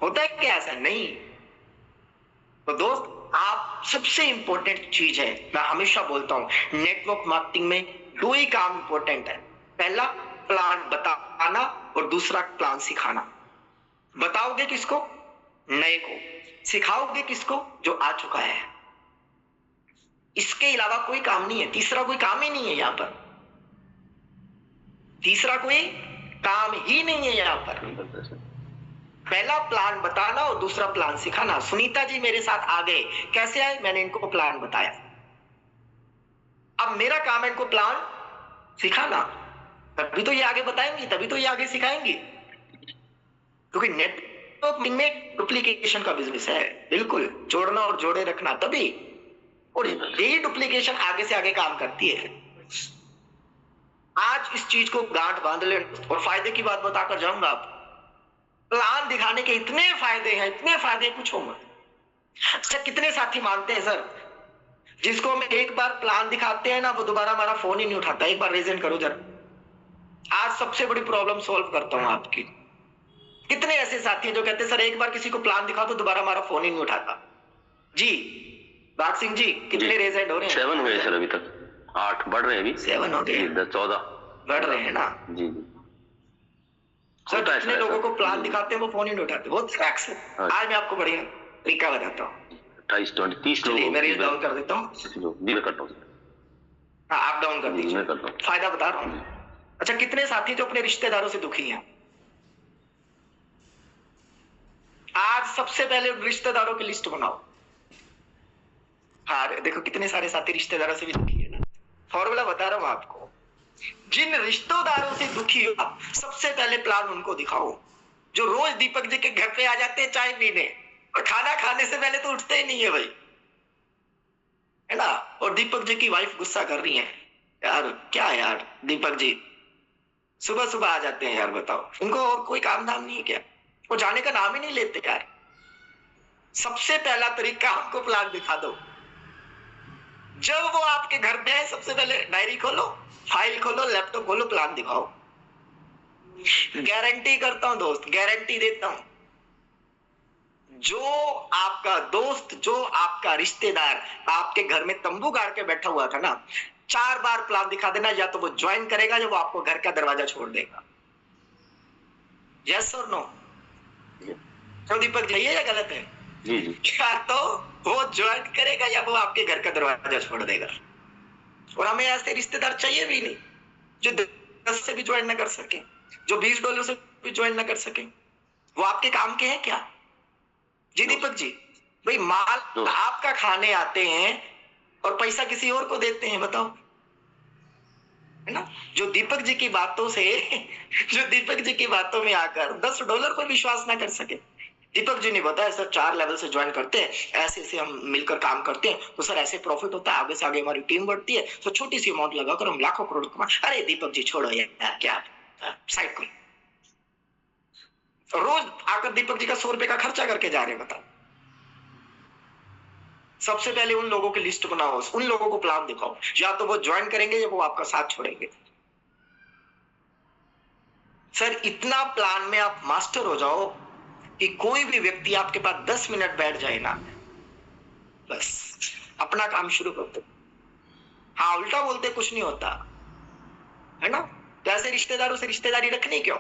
होता है क्या ऐसा? नहीं। तो दोस्त, आप सबसे इंपॉर्टेंट चीज है, मैं हमेशा बोलता हूं नेटवर्क मार्केटिंग में दो ही काम इंपॉर्टेंट है। पहला प्लान बताना और दूसरा प्लान सिखाना। बताओगे किसको? नए को। सिखाओगे किसको? जो आ चुका है। इसके अलावा कोई काम नहीं है, तीसरा कोई काम ही नहीं है यहां पर। तीसरा कोई काम ही नहीं है यहां पर। पहला प्लान बताना और दूसरा प्लान सिखाना। सुनीता जी मेरे साथ आ गए, कैसे आए? मैंने इनको प्लान बताया। अब मेरा काम है इनको प्लान सिखाना, तभी तो ये आगे बताएंगी, तभी तो ये आगे सिखाएंगी। क्योंकि नेटवर्क में डुप्लीकेशन का बिजनेस है, बिल्कुल जोड़ना और जोड़े रखना, तभी। और यही डुप्लीकेशन आगे से आगे काम करती है। आज इस चीज को गांठ बांध ले और फायदे की बात बताकर जाऊंगा। आप प्लान दिखाने के इतने फायदे हैं, इतने फायदे पूछो मत। अच्छा, कितने साथी मानते हैं सर, जिसको हम एक बार प्लान दिखाते हैं ना, वो दोबारा हमारा फोन ही नहीं उठाता? एक बार रेजन करो जरा। आज सबसे बड़ी प्रॉब्लम सॉल्व करता हूं आपकी। कितने ऐसे साथी हैं जो कहते हैं सर एक बार किसी को प्लान दिखाओ तो दोबारा हमारा फोन ही नहीं उठाता? जी बाग सिंह जी, कितने रेजेंट हो रहे हैं?
7 हुए सर, अभी तक 8 बढ़ रहे हैं, अभी
7 हो गए,
10 14
बढ़ रहे हैं ना
जी जी।
सर कितने लोगों को प्लान दिखाते हैं वो फोन ही नहीं उठाते? बहुत फैक्ट्स है। आज मैं आपको बढ़िया तरीका बताता हूँ।
28 20 30 लोग
मैं रेज डाउन कर देता हूँ।
जी मैं करता हूँ।
हाँ, आप डाउन कर दीजिए,
मैं करता हूँ।
फायदा बता रहा हूँ। अच्छा, कितने साथी जो अपने रिश्तेदारों से दुखी हैं? आज सबसे पहले रिश्तेदारों की लिस्ट बनाओ। हाँ देखो कितने सारे साथी रिश्तेदारों से भी दुखी है ना। फॉर्मूला बता रहा हूं आपको, जिन रिश्तेदारों से दुखी हो सबसे पहले प्लान उनको दिखाओ, जो रोज दीपक जी के घर पे आ जाते हैं चाय पीने और खाना खाने से पहले तो उठते ही नहीं है भाई, है ना। और दीपक जी की वाइफ गुस्सा कर रही है, यार क्या यार दीपक जी सुबह सुबह आ जाते हैं यार, बताओ उनको और कोई काम धाम नहीं है क्या? वो जाने का नाम ही नहीं लेते यार। सबसे पहला तरीका, हमको प्लान दिखा दो। जब वो आपके घर पे आए सबसे पहले डायरी खोलो, फाइल खोलो, लैपटॉप खोलो, प्लान दिखाओ। गारंटी करता हूं दोस्त, गारंटी देता हूं, जो आपका दोस्त, जो आपका रिश्तेदार आपके घर में तंबू गाड़ के बैठा हुआ था ना, 4 बार प्लान दिखा देना, या तो वो ज्वाइन करेगा या वो आपको घर का दरवाजा छोड़ देगा। यस और नो? तो दीपक जी ये गलत है?
जी जी।
क्या तो वो ज्वाइन करेगा या वो आपके घर का दरवाजा छोड़ देगा। और हमें ऐसे रिश्तेदार चाहिए भी नहीं जो 10 से भी ज्वाइन ना कर सके, जो $20 से भी ज्वाइन ना कर सके। वो आपके काम के हैं क्या? जी दीपक जी, भाई माल आपका खाने आते हैं और पैसा किसी और को देते हैं, बताओ, है ना। जो दीपक जी की बातों से जो दीपक जी की बातों में आकर $10 पर विश्वास ना कर सके। दीपक जी ने बताया सर 4 लेवल से ज्वाइन करते हैं, ऐसे ऐसे हम मिलकर काम करते हैं तो सर ऐसे प्रॉफिट होता है, आगे से आगे हमारी टीम बढ़ती है, तो छोटी सी अमाउंट लगाकर हम लाखों करोड़ कमा। अरे दीपक जी छोड़ो यार, क्या साइड को रोज आकर दीपक जी का 100 रुपए का खर्चा करके जा रहे हैं, बताओ। सबसे पहले उन लोगों की लिस्ट बनाओ, उन लोगों को प्लान दिखाओ, या तो वो ज्वाइन करेंगे या वो आपका साथ छोड़ेंगे। सर इतना प्लान में आप मास्टर हो जाओ कि कोई भी व्यक्ति आपके पास 10 मिनट बैठ जाए ना, बस अपना काम शुरू कर दो। हाँ उल्टा बोलते कुछ नहीं होता, है ना। तो ऐसे रिश्तेदारों से रिश्तेदारी रखनी क्यों?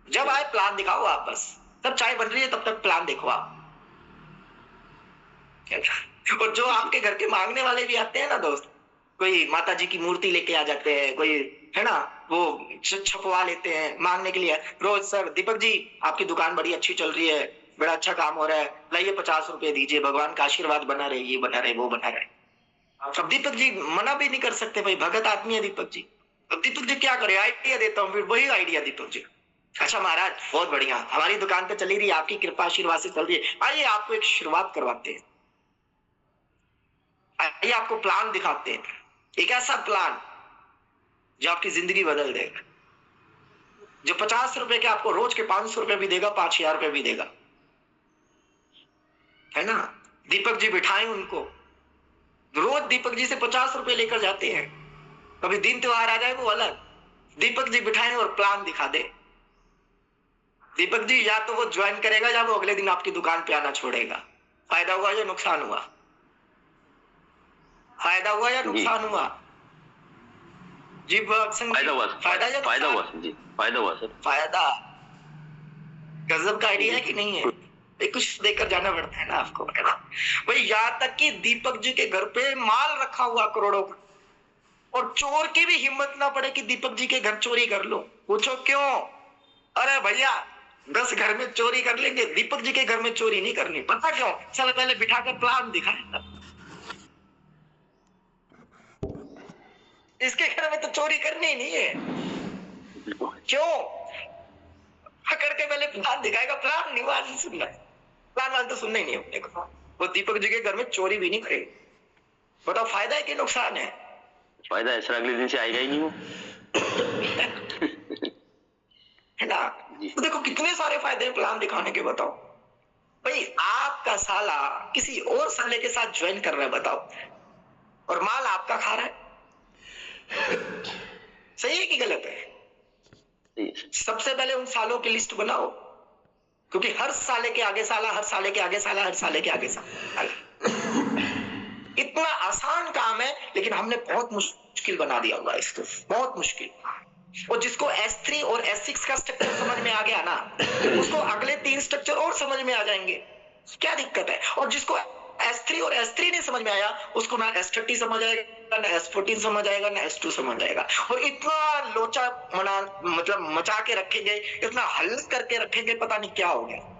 जब आए प्लान दिखाओ आप, बस तब चाय बन रही है तब तक प्लान देखो आप। और जो आपके घर के मांगने वाले भी आते हैं ना दोस्त, कोई माता जी की मूर्ति लेके आ जाते हैं, कोई है ना वो छपवा लेते हैं मांगने के लिए रोज, सर दीपक जी आपकी दुकान बड़ी अच्छी चल रही है, बड़ा अच्छा काम हो रहा है, लाइए 50 रुपए दीजिए, भगवान का आशीर्वाद बना रहे, ये बना रहे, वो बना रहे। अब दीपक जी मना भी नहीं कर सकते, भाई भगत आदमी है दीपक जी। अब दीपक जी क्या करे, आइडिया देता हूँ, फिर वही आइडिया दीपक जी, अच्छा महाराज बहुत बढ़िया, हमारी दुकान तो चली रही है, आपकी कृपा आशीर्वाद से चल रही है, आइए आपको एक शुरुआत करवाते हैं, आइए आपको प्लान दिखाते हैं, एक ऐसा प्लान जो आपकी जिंदगी बदल देगा, जो 50 रुपए के आपको रोज के 500 रुपए भी देगा, 5000 रुपए भी देगा, है ना। दीपक जी बिठाएं उनको, रोज दीपक जी से 50 रुपए लेकर जाते हैं। कभी दिन त्योहार आ जाए वो अलग, दीपक जी बिठाएं और प्लान दिखा दे। दीपक जी या तो वो ज्वाइन करेगा या वो अगले दिन आपकी दुकान पे आना छोड़ेगा। फायदा हुआ या नुकसान हुआ? फायदा हुआ या
जी
नुकसान हुआ? जी बक्सन
फायदा हुआ
फायदा या
फायदा हुआ
नुकसान?
सर जी, फायदा हुआ सर।
फायदा। गजब का आइडिया है
जी
कि नहीं है? भाई कुछ देकर जाना पड़ता है ना आपको। भाई यहाँ तक कि दीपक जी के घर पे माल रखा हुआ करोड़ों का, और चोर की भी हिम्मत ना पड़े कि दीपक जी के घर चोरी कर लो। पूछो क्यों? अरे भैया 10 घर में चोरी कर लेंगे, दीपक जी के घर में चोरी नहीं करनी। पता क्यों? चल पहले बिठा कर प्लान दिखाए। इसके घर में तो चोरी करनी ही नहीं है। क्यों? पकड़ के पहले प्लान दिखाएगा। प्लान नहीं वाल सुनना है, प्लान वाल तो सुनना ही नहीं अपने को। वो दीपक जी के घर में चोरी भी नहीं करेगी। बताओ फायदा है कि नुकसान है?
फायदा है सर, अगले दिन से आएगा ही नहीं वो।
है ना?
जी
तो देखो कितने सारे फायदे हैं प्लान दिखाने के। बताओ भाई आपका साला किसी और साले के साथ ज्वाइन कर रहा है, बताओ, और माल आपका खा रहा है। सही है कि गलत है?
सही है सर।
सबसे पहले उन सालों की लिस्ट बनाओ, क्योंकि हर साले के आगे साला, हर साले के आगे साला, हर साले के आगे साला। इतना आसान काम है लेकिन हमने बहुत मुश्किल बना दिया हुआ इसको, बहुत मुश्किल। और जिसको S3 और S6 का स्ट्रक्चर समझ में आ गया ना, उसको अगले 3 स्ट्रक्चर और समझ में आ जाएंगे। क्या दिक्कत है? और जिसको S3 और S3 नहीं समझ में आया, उसको ना S30 समझ आएगा, ना S14 समझ आएगा, ना S2 समझ आएगा। और इतना लोचा मना मतलब मचा के रखेंगे, इतना हल करके रखेंगे, पता नहीं क्या हो गया।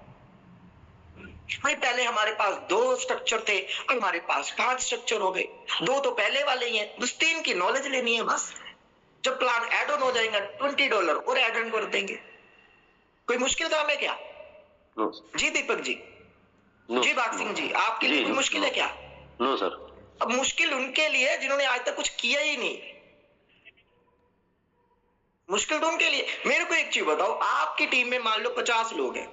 भाई पहले हमारे पास 2 स्ट्रक्चर थे, अब हमारे पास 5 स्ट्रक्चर हो गए। 2 तो पहले वाले ही हैं, बस 3 की नॉलेज लेनी है बस। जब प्लान एड ऑन हो जाएगा $20 और एड ऑन कर देंगे। कोई मुश्किल काम है क्या?
नो
जी दीपक जी,
नो
जी बाग सिंह जी, आपके लिए कोई मुश्किल है क्या?
No sir.
अब मुश्किल उनके लिए जिन्होंने आज तक कुछ किया ही नहीं। मुश्किल तो उनके लिए। मेरे को एक चीज बताओ, आपकी टीम में मान लो 50 लोग हैं,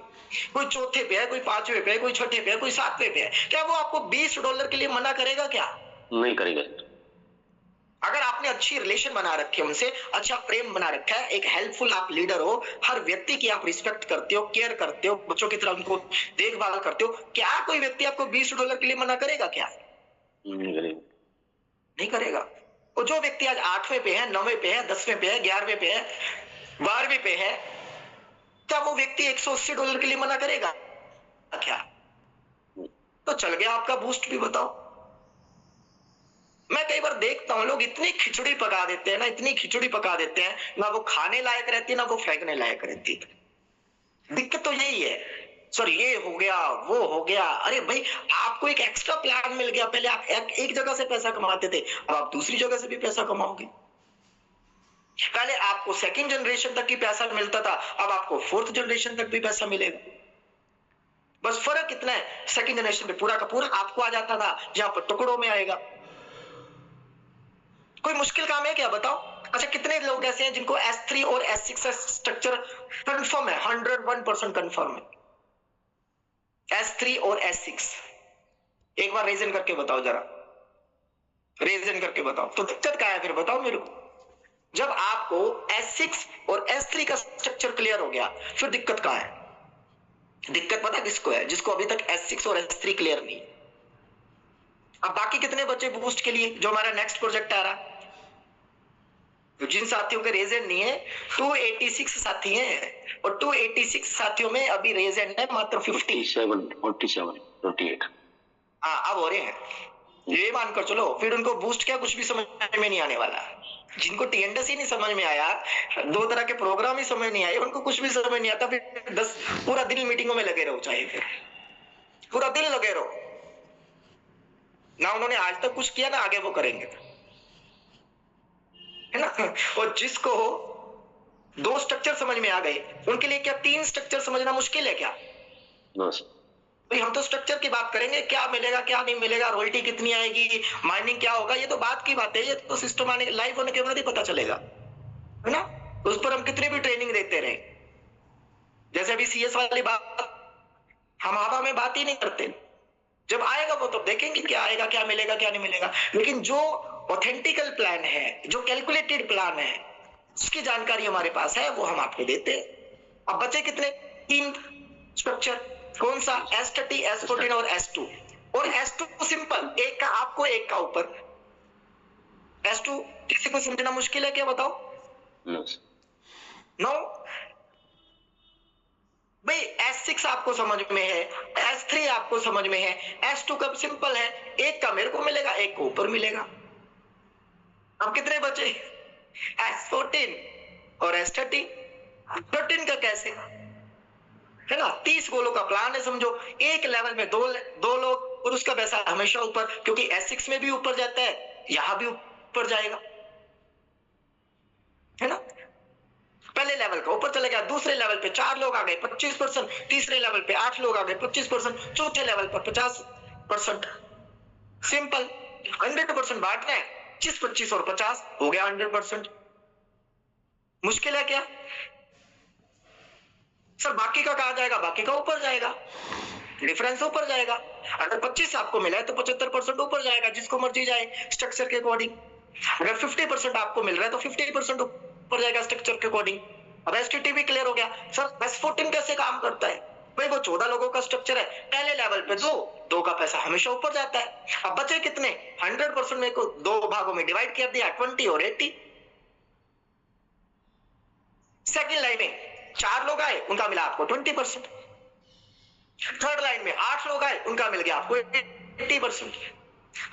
कोई चौथे पे है, कोई 5वें पे है, कोई छठे पे है, कोई 7वें पे है, क्या वो आपको $20 के लिए मना करेगा क्या?
नहीं करेगा सर।
अगर आपने अच्छी रिलेशन बना रखी है उनसे, अच्छा प्रेम बना रखा है, एक हेल्पफुल आप लीडर हो, हर व्यक्ति की आप रिस्पेक्ट करते हो, केयर करते हो, बच्चों की तरह उनको देखभाल करते हो, क्या कोई व्यक्ति आपको $20 के लिए मना करेगा क्या?
नहीं करेगा।
नहीं करेगा। और जो व्यक्ति आज 8वें पे है, 9वें पे है, 10वें पे है, 11वें पे है, 12वें पे है, क्या वो व्यक्ति $180 के लिए मना करेगा क्या? तो चल गया आपका बूस्ट भी। बताओ, मैं कई बार देखता हूं लोग इतनी खिचड़ी पका देते हैं ना, इतनी खिचड़ी पका देते हैं ना, वो खाने लायक रहती है ना वो फेंकने लायक रहती है। दिक्कत तो यही है सर, ये हो गया वो हो गया। अरे भाई आपको एक एक्स्ट्रा प्लान मिल गया, पहले आप एक जगह से पैसा कमाते थे, अब आप दूसरी जगह से भी पैसा कमाओगे। पहले आपको 2nd जनरेशन तक की पैसा मिलता था, अब आपको 4th जनरेशन तक भी पैसा मिलेगा। बस फर्क इतना है, 2nd जनरेशन पे पूरा का पूरा आपको आ जाता था, जहां पर टुकड़ों में आएगा। कोई मुश्किल काम है क्या? बताओ। अच्छा कितने लोग ऐसे हैं जिनको S3 और S6 का स्ट्रक्चर कंफर्म है? 101% कंफर्म है S3 और S6। एक बार रीजन करके बताओ जरा, रीजन करके बताओ। तो दिक्कत क्या है फिर? बताओ मेरे को। जब आपको S6 और S3 का स्ट्रक्चर क्लियर हो गया, फिर दिक्कत कहां है? दिक्कत पता किसको है? जिसको अभी तक S6 और S3 क्लियर नहीं। अब बाकी कितने बचे बूस्ट के लिए, जो हमारा नेक्स्ट प्रोजेक्ट आ रहा है? तो जिन साथियों के रेजन नहीं है, 286 साथी हैं, और 286 साथियों में अभी रेजन है मात्र 50।
47 48।
हाँ अब हो रहे हैं, ये मानकर चलो। फिर उनको बूस्ट क्या कुछ भी समझ में नहीं आने वाला। जिनको TNDS ही नहीं समझ में आया, 2 तरह के प्रोग्राम ही समझ नहीं आए, उनको कुछ भी समझ नहीं आता। फिर 10 पूरा दिन मीटिंगों में लगे रहो, चाहे फिर पूरा दिन लगे रहो ना। उन्होंने आज तक कुछ किया ना आगे वो करेंगे, है ना। और जिसको 2 स्ट्रक्चर समझ में आ गए, उनके लिए क्या 3 स्ट्रक्चर समझना मुश्किल है क्या? भाई हम तो स्ट्रक्चर की बात करेंगे, क्या मिलेगा क्या नहीं मिलेगा, रॉयल्टी कितनी आएगी, माइनिंग क्या होगा, ये तो बात की बात है। ये तो सिस्टम आने लाइव होने के बाद ही पता चलेगा, है ना। उस पर हम कितनी भी ट्रेनिंग देते रहे, जैसे अभी CS वाली बात हम हवा में बात ही नहीं करते, जब आएगा वो तो देखेंगे क्या आएगा, क्या मिलेगा, क्या नहीं मिलेगा। लेकिन जो ऑथेंटिकल प्लान है, जो कैलकुलेटेड प्लान है, उसकी जानकारी हमारे पास है, वो हम आपको देते हैं। अब बचे कितने? 3 स्ट्रक्चर। कौन सा? S30, S14 और S2। और S2 सिंपल, एक का आपको, एक का ऊपर। S2 किसी को समझना मुश्किल है क्या, बताओ? नो भाई, S6 आपको समझ में है, S3 आपको समझ में है, S2 कब सिंपल है, एक का मेरे को मिलेगा, एक को ऊपर मिलेगा। अब कितने बचे? S14 और S30। 13 का कैसे है ना? 30 गोलों का प्लान है समझो, एक लेवल में दो लोग, और उसका पैसा हमेशा ऊपर, क्योंकि S6 में भी ऊपर जाता है, यहां भी ऊपर जाएगा, है ना? पहले लेवल का ऊपर चले गया, दूसरे लेवल पे 4 लोग आ गए 25%, तीसरे लेवल पे 8 लोग आ गए 25%, चौथे लेवल पर 50%। सिंपल, 100% बांटना है, 25 25 और 50 हो गया 100%। मुश्किल है क्या सर? बाकी का कहा जाएगा, बाकी का ऊपर जाएगा, डिफरेंस ऊपर जाएगा। अगर 25 आपको मिला है तो 75% ऊपर जाएगा, जिसको मर्जी जाए स्ट्रक्चर के अकॉर्डिंग। अगर 50% आपको मिल रहा है तो 50% ऊपर जाएगा स्ट्रक्चर के अकॉर्डिंग। अब STT भी क्लियर हो गया। सर S14 कैसे काम करता है? भाई वो 14 लोगों का स्ट्रक्चर है, पहले लेवल पे दो का पैसा हमेशा ऊपर जाता है। अब बचे कितने? 100% में को 2 भागों में डिवाइड कर दिया, 20 और 80। सेकंड लाइन में 4 लोग आए, उनका मिला आपको 20%। थर्ड लाइन में 8 लोग आए, उनका मिल गया आपको 80%।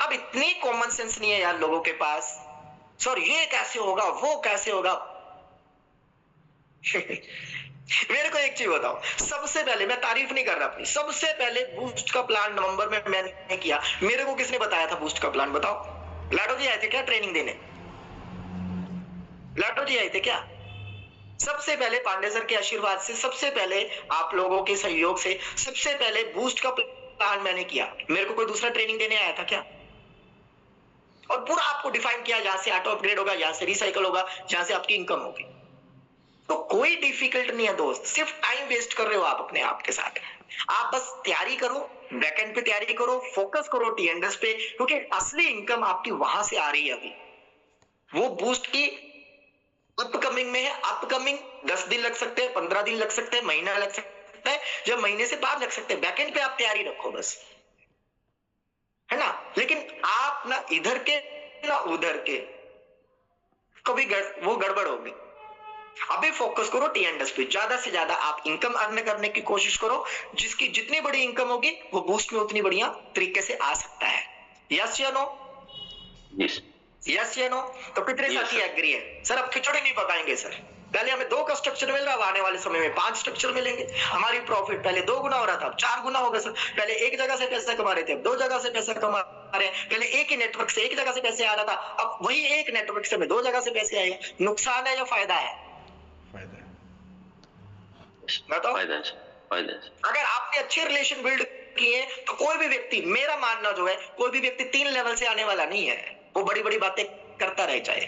अब इतनी कॉमन सेंस नहीं है यार लोगों के पास, सर ये कैसे होगा, वो कैसे होगा। मेरे को एक चीज बताओ, सबसे पहले, मैं तारीफ नहीं कर रहा अपनी, सबसे पहले बूस्ट का प्लान नवंबर में मैंने किया। मेरे को किसने बताया था बूस्ट का प्लान, बताओ? लाडो जी आए थे क्या ट्रेनिंग देने? लाडो जी आए थे क्या? सबसे पहले पांडे सर के आशीर्वाद से, सबसे पहले आप लोगों के सहयोग से, सबसे पहले बूस्ट का प्लान मैंने किया। मेरे को कोई दूसरा ट्रेनिंग देने आया था क्या? और पूरा आपको डिफाइन किया, यहां से ऑटो अपग्रेड होगा, यहां से रिसाइकल होगा, यहां से आपकी इनकम होगी। तो कोई डिफिकल्ट नहीं है दोस्त, सिर्फ टाइम वेस्ट कर रहे हो आप अपने आप के साथ। आप बस तैयारी करो, बैकएंड पे तैयारी करो, फोकस करो TNS पे, क्योंकि असली इनकम आपकी वहां से आ रही है अभी। वो बूस्ट की अपकमिंग में है, अपकमिंग 10 दिन लग सकते हैं, 15 दिन लग सकते हैं, महीना लग सकता है, जब महीने से बाद लग सकते हैं। बैकएंड पे आप तैयारी रखो बस, है ना? लेकिन आप ना इधर के ना उधर के, कभी वो गड़बड़ होगी। अभी फोकस करो TNS पे, ज्यादा से ज्यादा आप इनकम अर्न करने की कोशिश करो। जिसकी जितनी बड़ी इनकम होगी वो बूस्ट में उतनी बढ़िया तरीके से आ सकता है। यस या नो? यस या नो? तो कितने साथी एग्री है? सर अब खिचड़ी नहीं पकाएंगे सर, पहले हमें 2 का स्ट्रक्चर मिल रहा है, आने वाले समय में 5 स्ट्रक्चर मिलेंगे। हमारी प्रॉफिट पहले 2 गुना हो रहा था, अब 4 गुना हो गया सर। पहले एक जगह से पैसा कमा रहे थे, अब 2 जगह से पैसा कमा रहे हैं। पहले एक ही नेटवर्क से एक जगह से पैसे आ रहा था, अब वही एक नेटवर्क से हमें 2 जगह से पैसे आएंगे। नुकसान है या फायदा है? बताओ। अगर आपने अच्छे रिलेशन बिल्ड किए तो कोई भी व्यक्ति, मेरा मानना जो है, कोई भी व्यक्ति 3 लेवल से आने वाला नहीं है। वो बड़ी बड़ी बातें करता रह जाए,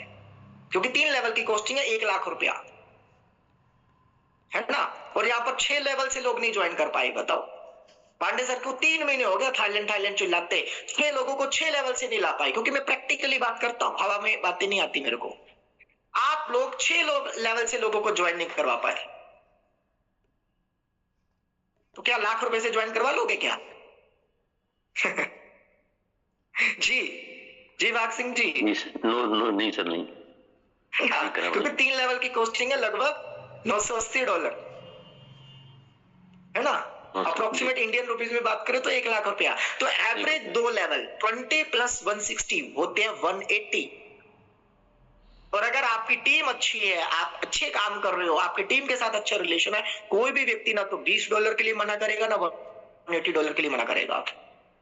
क्योंकि 3 लेवल की कॉस्टिंग है 1 लाख रुपया, है ना? और यहाँ पर 6 लेवल से लोग नहीं ज्वाइन कर पाए। बताओ, पांडे सर को 3 महीने हो गए थाईलैंड चिल्लाते, 6 लोगों को 6 लेवल से नहीं ला पाए, क्योंकि मैं प्रैक्टिकली बात करता हूं, हवा में बातें नहीं आती मेरे को। आप लोग 6 लेवल से लोगों को ज्वाइन नहीं करवा पाए, तो क्या लाख रुपए से ज्वाइन करवा लोगे क्या? जी भाग सिंह जी।
नो नहीं सर, नहीं।
क्योंकि 3 लेवल की कॉस्टिंग है लगभग $980, है ना? अप्रोक्सीमेट इंडियन रुपीज में बात करें तो 1 लाख रुपया। तो एवरेज 2 लेवल 20 + 160 होते हैं 180। और अगर आपकी टीम अच्छी है, आप अच्छे काम कर रहे हो, आपकी टीम के साथ अच्छा रिलेशन है, कोई भी व्यक्ति ना तो $20 के लिए मना करेगा, ना $180 के लिए मना करेगा।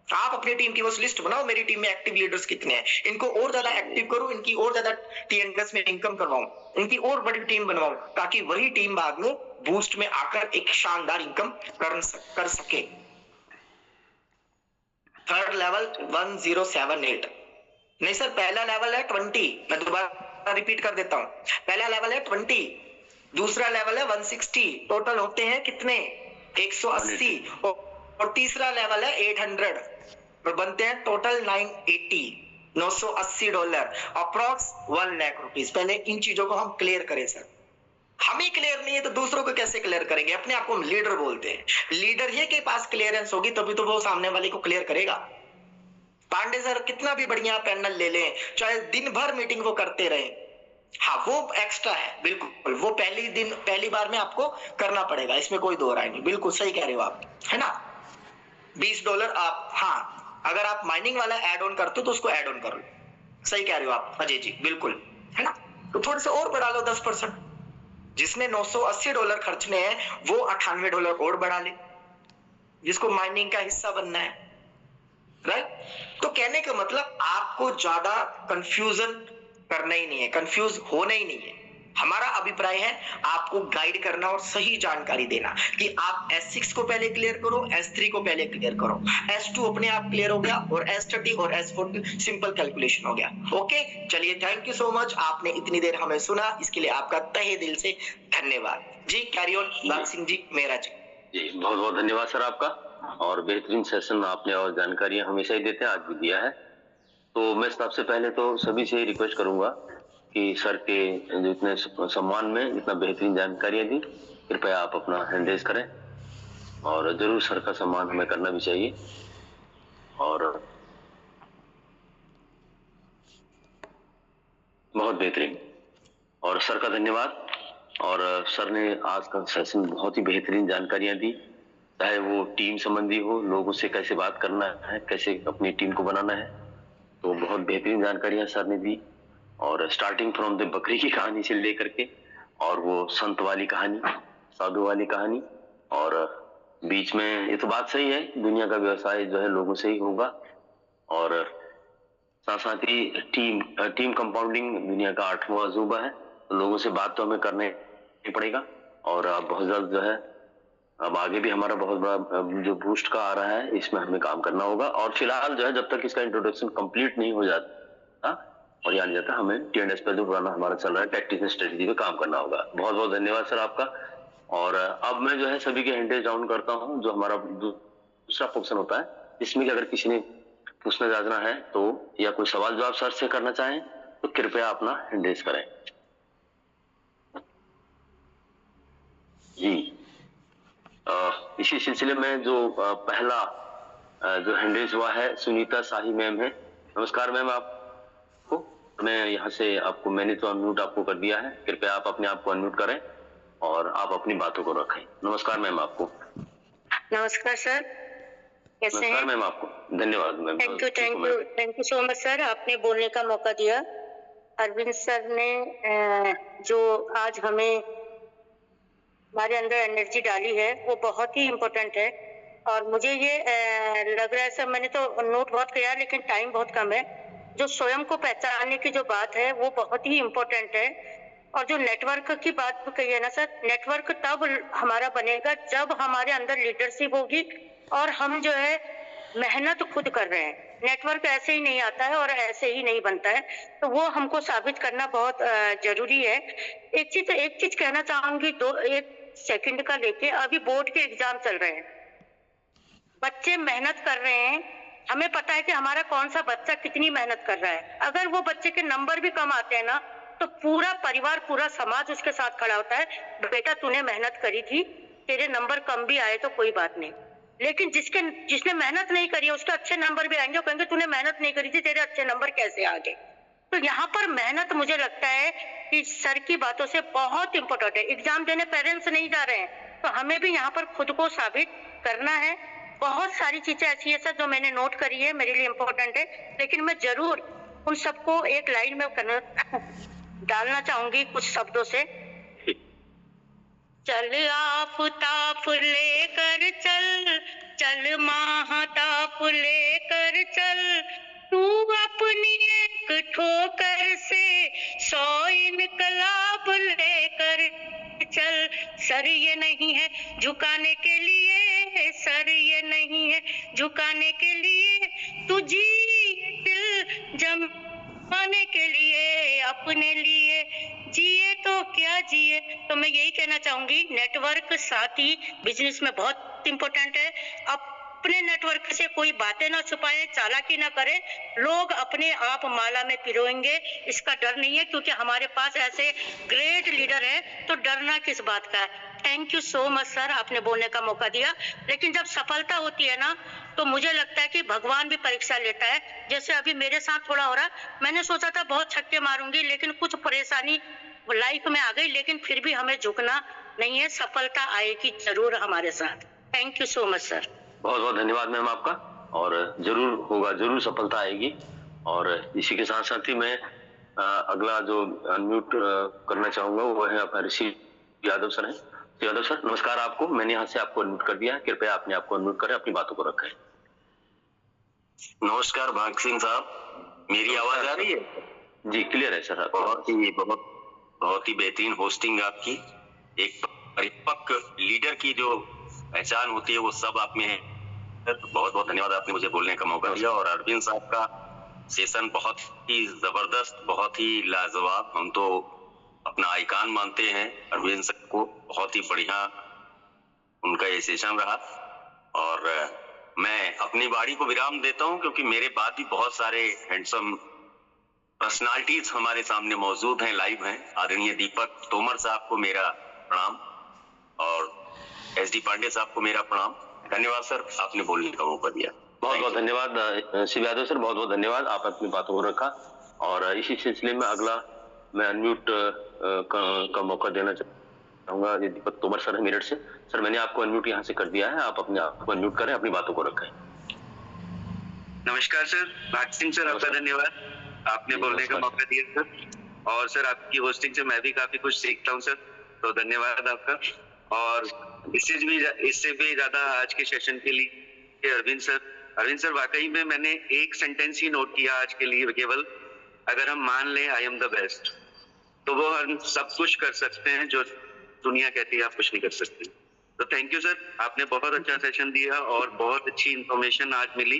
आप अपनी टीम की बस लिस्ट बनाओ, मेरी टीम में एक्टिव लीडर्स कितने हैं, इनको और ज्यादा एक्टिव करो, इनकी और ज्यादा TNS में इनकम करवाऊं, इनकी और बड़ी टीम बनवाऊं, ताकि वही टीम बाद में बूस्ट में आकर एक शानदार इनकम कर सके। Third level 1078। नहीं सर, पहला लेवल है 20। मैं दोबारा रिपीट कर देता हूं, पहला लेवल है 20, दूसरा लेवल है 160। टोटल होते हैं कितने? 180। और तीसरा लेवल है 800। और बनते हैं total 980 dollar, approx 1 lakh rupees. पहले इन चीजों को हम क्लियर करें सर। हम ही क्लियर नहीं है तो दूसरों को कैसे क्लियर करेंगे? अपने आप को हम लीडर बोलते हैं, लीडर ही के पास क्लियरेंस होगी तभी तो वो सामने वाले को क्लियर करेगा। पांडे सर कितना भी बढ़िया पैनल ले लें, चाहे दिन भर मीटिंग वो करते रहे, हाँ वो एक्स्ट्रा है, बिल्कुल वो पहली बार में आपको करना पड़ेगा, इसमें कोई दो राय नहीं, बिल्कुल सही कह रहे हो आप, है ना। $20 आप, हाँ अगर आप माइनिंग वाला ऐड ऑन करते हो तो उसको ऐड ऑन करो, सही कह रहे हो आप अजय जी, बिल्कुल, है ना। तो थोड़े से और बढ़ा लो 10%, जिसने $980 खर्चने हैं वो $98 और बढ़ा ले, जिसको माइनिंग का हिस्सा बनना है, राइट। तो कहने का मतलब आपको ज्यादा कंफ्यूजन करना ही नहीं है, कंफ्यूज होना ही नहीं है। हमारा अभिप्राय है आपको गाइड करना और सही जानकारी देना कि आप S6 को पहले क्लियर करो, S3 को पहले क्लियर करो, S2 अपने आप क्लियर हो गया और S30 और S40 सिंपल कैलकुलेशन हो गया। ओके, चलिए थैंक यू सो मच, आपने इतनी देर हमें सुना, इसके लिए आपका तहे दिल से धन्यवाद जी। कैरी ऑन बाग सिंह जी, मेरा जी।
जी बहुत बहुत धन्यवाद सर आपका, और बेहतरीन सेशन आपने और जानकारियां हमेशा ही देते हैं, आज भी दिया है। तो मैं सबसे पहले तो सभी से रिक्वेस्ट करूंगा कि सर के जो इतने सम्मान में इतना बेहतरीन जानकारियां दी, कृपया आप अपना हैंड रेज करें, और जरूर सर का सम्मान हमें करना भी चाहिए। और बहुत बेहतरीन, और सर का धन्यवाद। और सर ने आज का सेशन बहुत ही बेहतरीन जानकारियां दी, चाहे वो टीम संबंधी हो, लोगों से कैसे बात करना है, कैसे अपनी टीम को बनाना है, तो बहुत बेहतरीन जानकारियां सर ने दी। और स्टार्टिंग फ्रॉम द बकरी की कहानी से लेकर के, और वो संत वाली कहानी, साधु वाली कहानी, और बीच में ये तो बात सही है, दुनिया का व्यवसाय जो है लोगों से ही होगा, और साथ साथ ही टीम कंपाउंडिंग दुनिया का 8वां अजूबा है, तो लोगों से बात तो हमें करने ही पड़ेगा। और अब बहुत जल्द जो है, अब आगे भी हमारा बहुत बड़ा जो बूस्ट का आ रहा है, इसमें हमें काम करना होगा। और फिलहाल जो है, जब तक इसका इंट्रोडक्शन कंप्लीट नहीं हो जाता और याद जाता, हमें TNS पे जो पुराना हमारा चल रहा है टैक्टिक्स स्ट्रेटेजी पे काम करना होगा। बहुत बहुत धन्यवाद सर आपका। और अब मैं जो है सभी के हैंड रेज डाउन करता हूँ, जो हमारा दूसरा फंक्शन होता है, जिसमें कि अगर किसी ने पूछना जाना है तो, या कोई सवाल जवाब सर से करना चाहें तो कृपया अपना हैंड रेज करें जी। इसी सिलसिले में जो पहला जो हैंड रेज हुआ है, सुनीता शाही मैम है। नमस्कार मैम आपको, मैं यहाँ से आपको, मैंने तो अनम्यूट आपको कर दिया है, कृपया आप अपने आप को अनम्यूट करें और आप अपनी बातों को रखें। नमस्कार मैम आपको।
नमस्कार सर, कैसे हैं?
नमस्कार मैम आपको, धन्यवाद ma'am.
Thank you so much sir, आपने बोलने का मौका दिया। अरविंद सर ने जो आज हमें हमारे अंदर एनर्जी डाली है वो बहुत ही इम्पोर्टेंट है, और मुझे ये लग रहा है सर, मैंने तो नोट बहुत किया लेकिन टाइम बहुत कम है, जो स्वयं को पहचानने की जो बात है वो बहुत ही इम्पोर्टेंट है। और जो नेटवर्क की बात कही है ना सर, नेटवर्क तब हमारा बनेगा जब हमारे अंदर लीडरशिप होगी और हम जो है मेहनत खुद कर रहे हैं। नेटवर्क ऐसे ही नहीं आता है और ऐसे ही नहीं बनता है, तो वो हमको साबित करना बहुत जरूरी है। एक चीज कहना चाहूंगी, 1 सेकंड का लेके, अभी बोर्ड के एग्जाम चल रहे हैं, बच्चे मेहनत कर रहे हैं, हमें पता है कि हमारा कौन सा बच्चा कितनी मेहनत कर रहा है। अगर वो बच्चे के नंबर भी कम आते हैं ना, तो पूरा परिवार, पूरा समाज उसके साथ खड़ा होता है, बेटा तूने मेहनत करी थी, तेरे नंबर कम भी आए तो कोई बात नहीं। लेकिन जिसने मेहनत नहीं करी है उसके अच्छे नंबर भी आएंगे, कहेंगे तूने मेहनत नहीं करी थी, तेरे अच्छे नंबर कैसे आ गए। तो यहाँ पर मेहनत मुझे लगता है कि सर की बातों से बहुत इंपॉर्टेंट है। एग्जाम देने पेरेंट्स नहीं जा रहे हैं, तो हमें भी यहाँ पर खुद को साबित करना है। बहुत सारी चीजें ऐसी है सर जो मैंने नोट करी है, मेरे लिए इम्पोर्टेंट है, लेकिन मैं जरूर उन सबको एक लाइन में डालना चाहूंगी कुछ शब्दों से। चल आफताब लेकर चल, चल महाताब लेकर चल, तू अपनी एक ठोकर से 100 इनकलाब लेकर चल। सर ये नहीं है झुकाने के लिए, सर ये नहीं है झुकाने के लिए, तू जी दिल जमाने के लिए, अपने लिए जिए तो क्या जिए। तो मैं यही कहना चाहूंगी, नेटवर्क साथ ही बिजनेस में बहुत इंपॉर्टेंट है। अब अपने नेटवर्क से कोई बातें ना छुपाएं, चालाकी ना करें, लोग अपने आप माला में पिरोएंगे, इसका डर नहीं है, क्योंकि हमारे पास ऐसे ग्रेट लीडर है, तो डरना किस बात का है। Thank you so much sir, आपने बोलने का मौका दिया। लेकिन जब सफलता होती है ना, तो मुझे लगता है कि भगवान भी परीक्षा लेता है। जैसे अभी मेरे साथ थोड़ा हो रहा, मैंने सोचा था बहुत छक्के मारूंगी, लेकिन कुछ परेशानी लाइफ में आ गई, लेकिन फिर भी हमें झुकना नहीं है, सफलता आएगी जरूर हमारे साथ। Thank you so much sir.
बहुत बहुत धन्यवाद मैम आपका, और जरूर होगा, जरूर सफलता आएगी। और इसी के साथ साथ ही मैं अगला जो अनम्यूट करना चाहूंगा वो है अपना ऋषि यादव सर हैं। यादव सर नमस्कार आपको, मैंने यहाँ से आपको अनम्यूट कर दिया है, कृपया आपने आपको अनम्यूट करें, अपनी बातों को रखें।
नमस्कार भाग सिंह साहब, मेरी आवाज आ रही है?
जी क्लियर है सर।
बहुत ही बेहतरीन होस्टिंग आपकी। एक परिपक्व लीडर की जो पहचान होती है वो सब आप में है। बहुत बहुत धन्यवाद, आपने मुझे बोलने का मौका दिया। और अरविंद साहब का सेशन बहुत ही जबरदस्त, बहुत ही लाजवाब, हम तो अपना आइकान मानते हैं अरविंद साहब को। बहुत ही बढ़िया उनका ये सेशन रहा। और मैं अपनी बारी को विराम देता हूं, क्योंकि मेरे बाद भी बहुत सारे हैंडसम पर्सनालिटीज हमारे सामने मौजूद हैं, लाइव हैं। आदरणीय दीपक तोमर साहब को मेरा प्रणाम, और SD पांडे साहब को मेरा प्रणाम। धन्यवाद सर, आपने बोलने का मौका दिया।
बहुत बहुत धन्यवाद शिव यादव सर, बहुत बहुत धन्यवाद, आप अपनी बातों को रखा। और इसी सिलसिले में अगला मैं अनम्यूट का मौका देना चाहूंगा, दीपक तोमर सर है मेरठ से। सर मैंने आपको अनम्यूट यहाँ से कर दिया है, आप अपने आप को अनम्यूट करें, अपनी बातों को रखें।
नमस्कार सर, भाग सिंह सर, आपका धन्यवाद, आपने बोलने का मौका दिया सर। और सर आपकी होस्टिंग से मैं भी काफी कुछ सीखता हूँ सर, तो धन्यवाद आपका। और इससे भी ज्यादा आज के सेशन के लिए अरविंद सर वाकई में मैंने एक सेंटेंस ही नोट किया आज के लिए केवल, अगर हम मान लें आई एम द बेस्ट, तो वो हम सब कुछ कर सकते हैं जो दुनिया कहती है आप कुछ नहीं कर सकते। तो थैंक यू सर, आपने बहुत अच्छा सेशन दिया और बहुत अच्छी इंफॉर्मेशन आज मिली।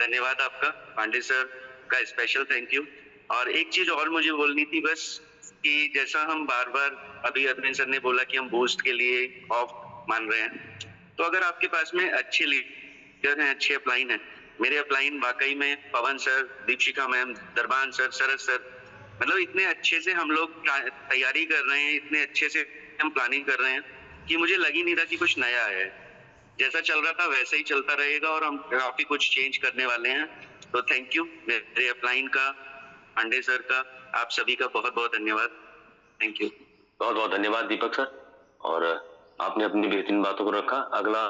धन्यवाद आपका। पांडे सर का स्पेशल थैंक यू। और एक चीज और मुझे बोलनी थी बस, कि जैसा हम बार बार अभी अरविंद सर ने बोला कि हम बूस्ट के लिए ऑफ मान रहे हैं, तो अगर आपके पास में अच्छे लीडर हैं, अच्छे अपलाइन हैं, मेरे अपलाइन वाकई में पवन सर, दीपशिखा मैम, दरबान सर, शरद सर, मतलब इतने अच्छे से हम लोग तैयारी कर रहे हैं, इतने अच्छे से हम प्लानिंग कर रहे हैं कि मुझे लग ही नहीं रहा कि कुछ नया है। जैसा चल रहा था वैसे ही चलता रहेगा, और हम काफी कुछ चेंज करने वाले हैं। तो थैंक यू मेरे अपलाइन का, पांडे सर का, आप सभी का बहुत बहुत धन्यवाद। Thank you.
बहुत बहुत धन्यवाद दीपक सर, और आपने अपनी बेहतरीन बातों को रखा। अगला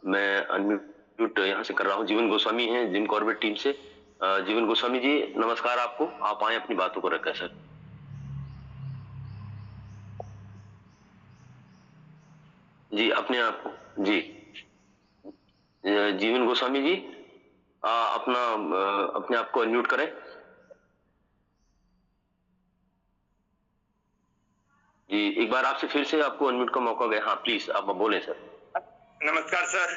मैं अनम्यूट यहाँ से कर रहा हूँ, जीवन गोस्वामी हैं जिम कॉर्बेट टीम से। जीवन गोस्वामी जी नमस्कार आपको, आप आए अपनी बातों को रखें सर। जी अपने आप जी जीवन गोस्वामी जी अपने आप को अनम्यूट करें। जी एक बार आपसे फिर से आपको अनम्यूट का मौका गया, हाँ प्लीज आप बोलें सर।
नमस्कार सर।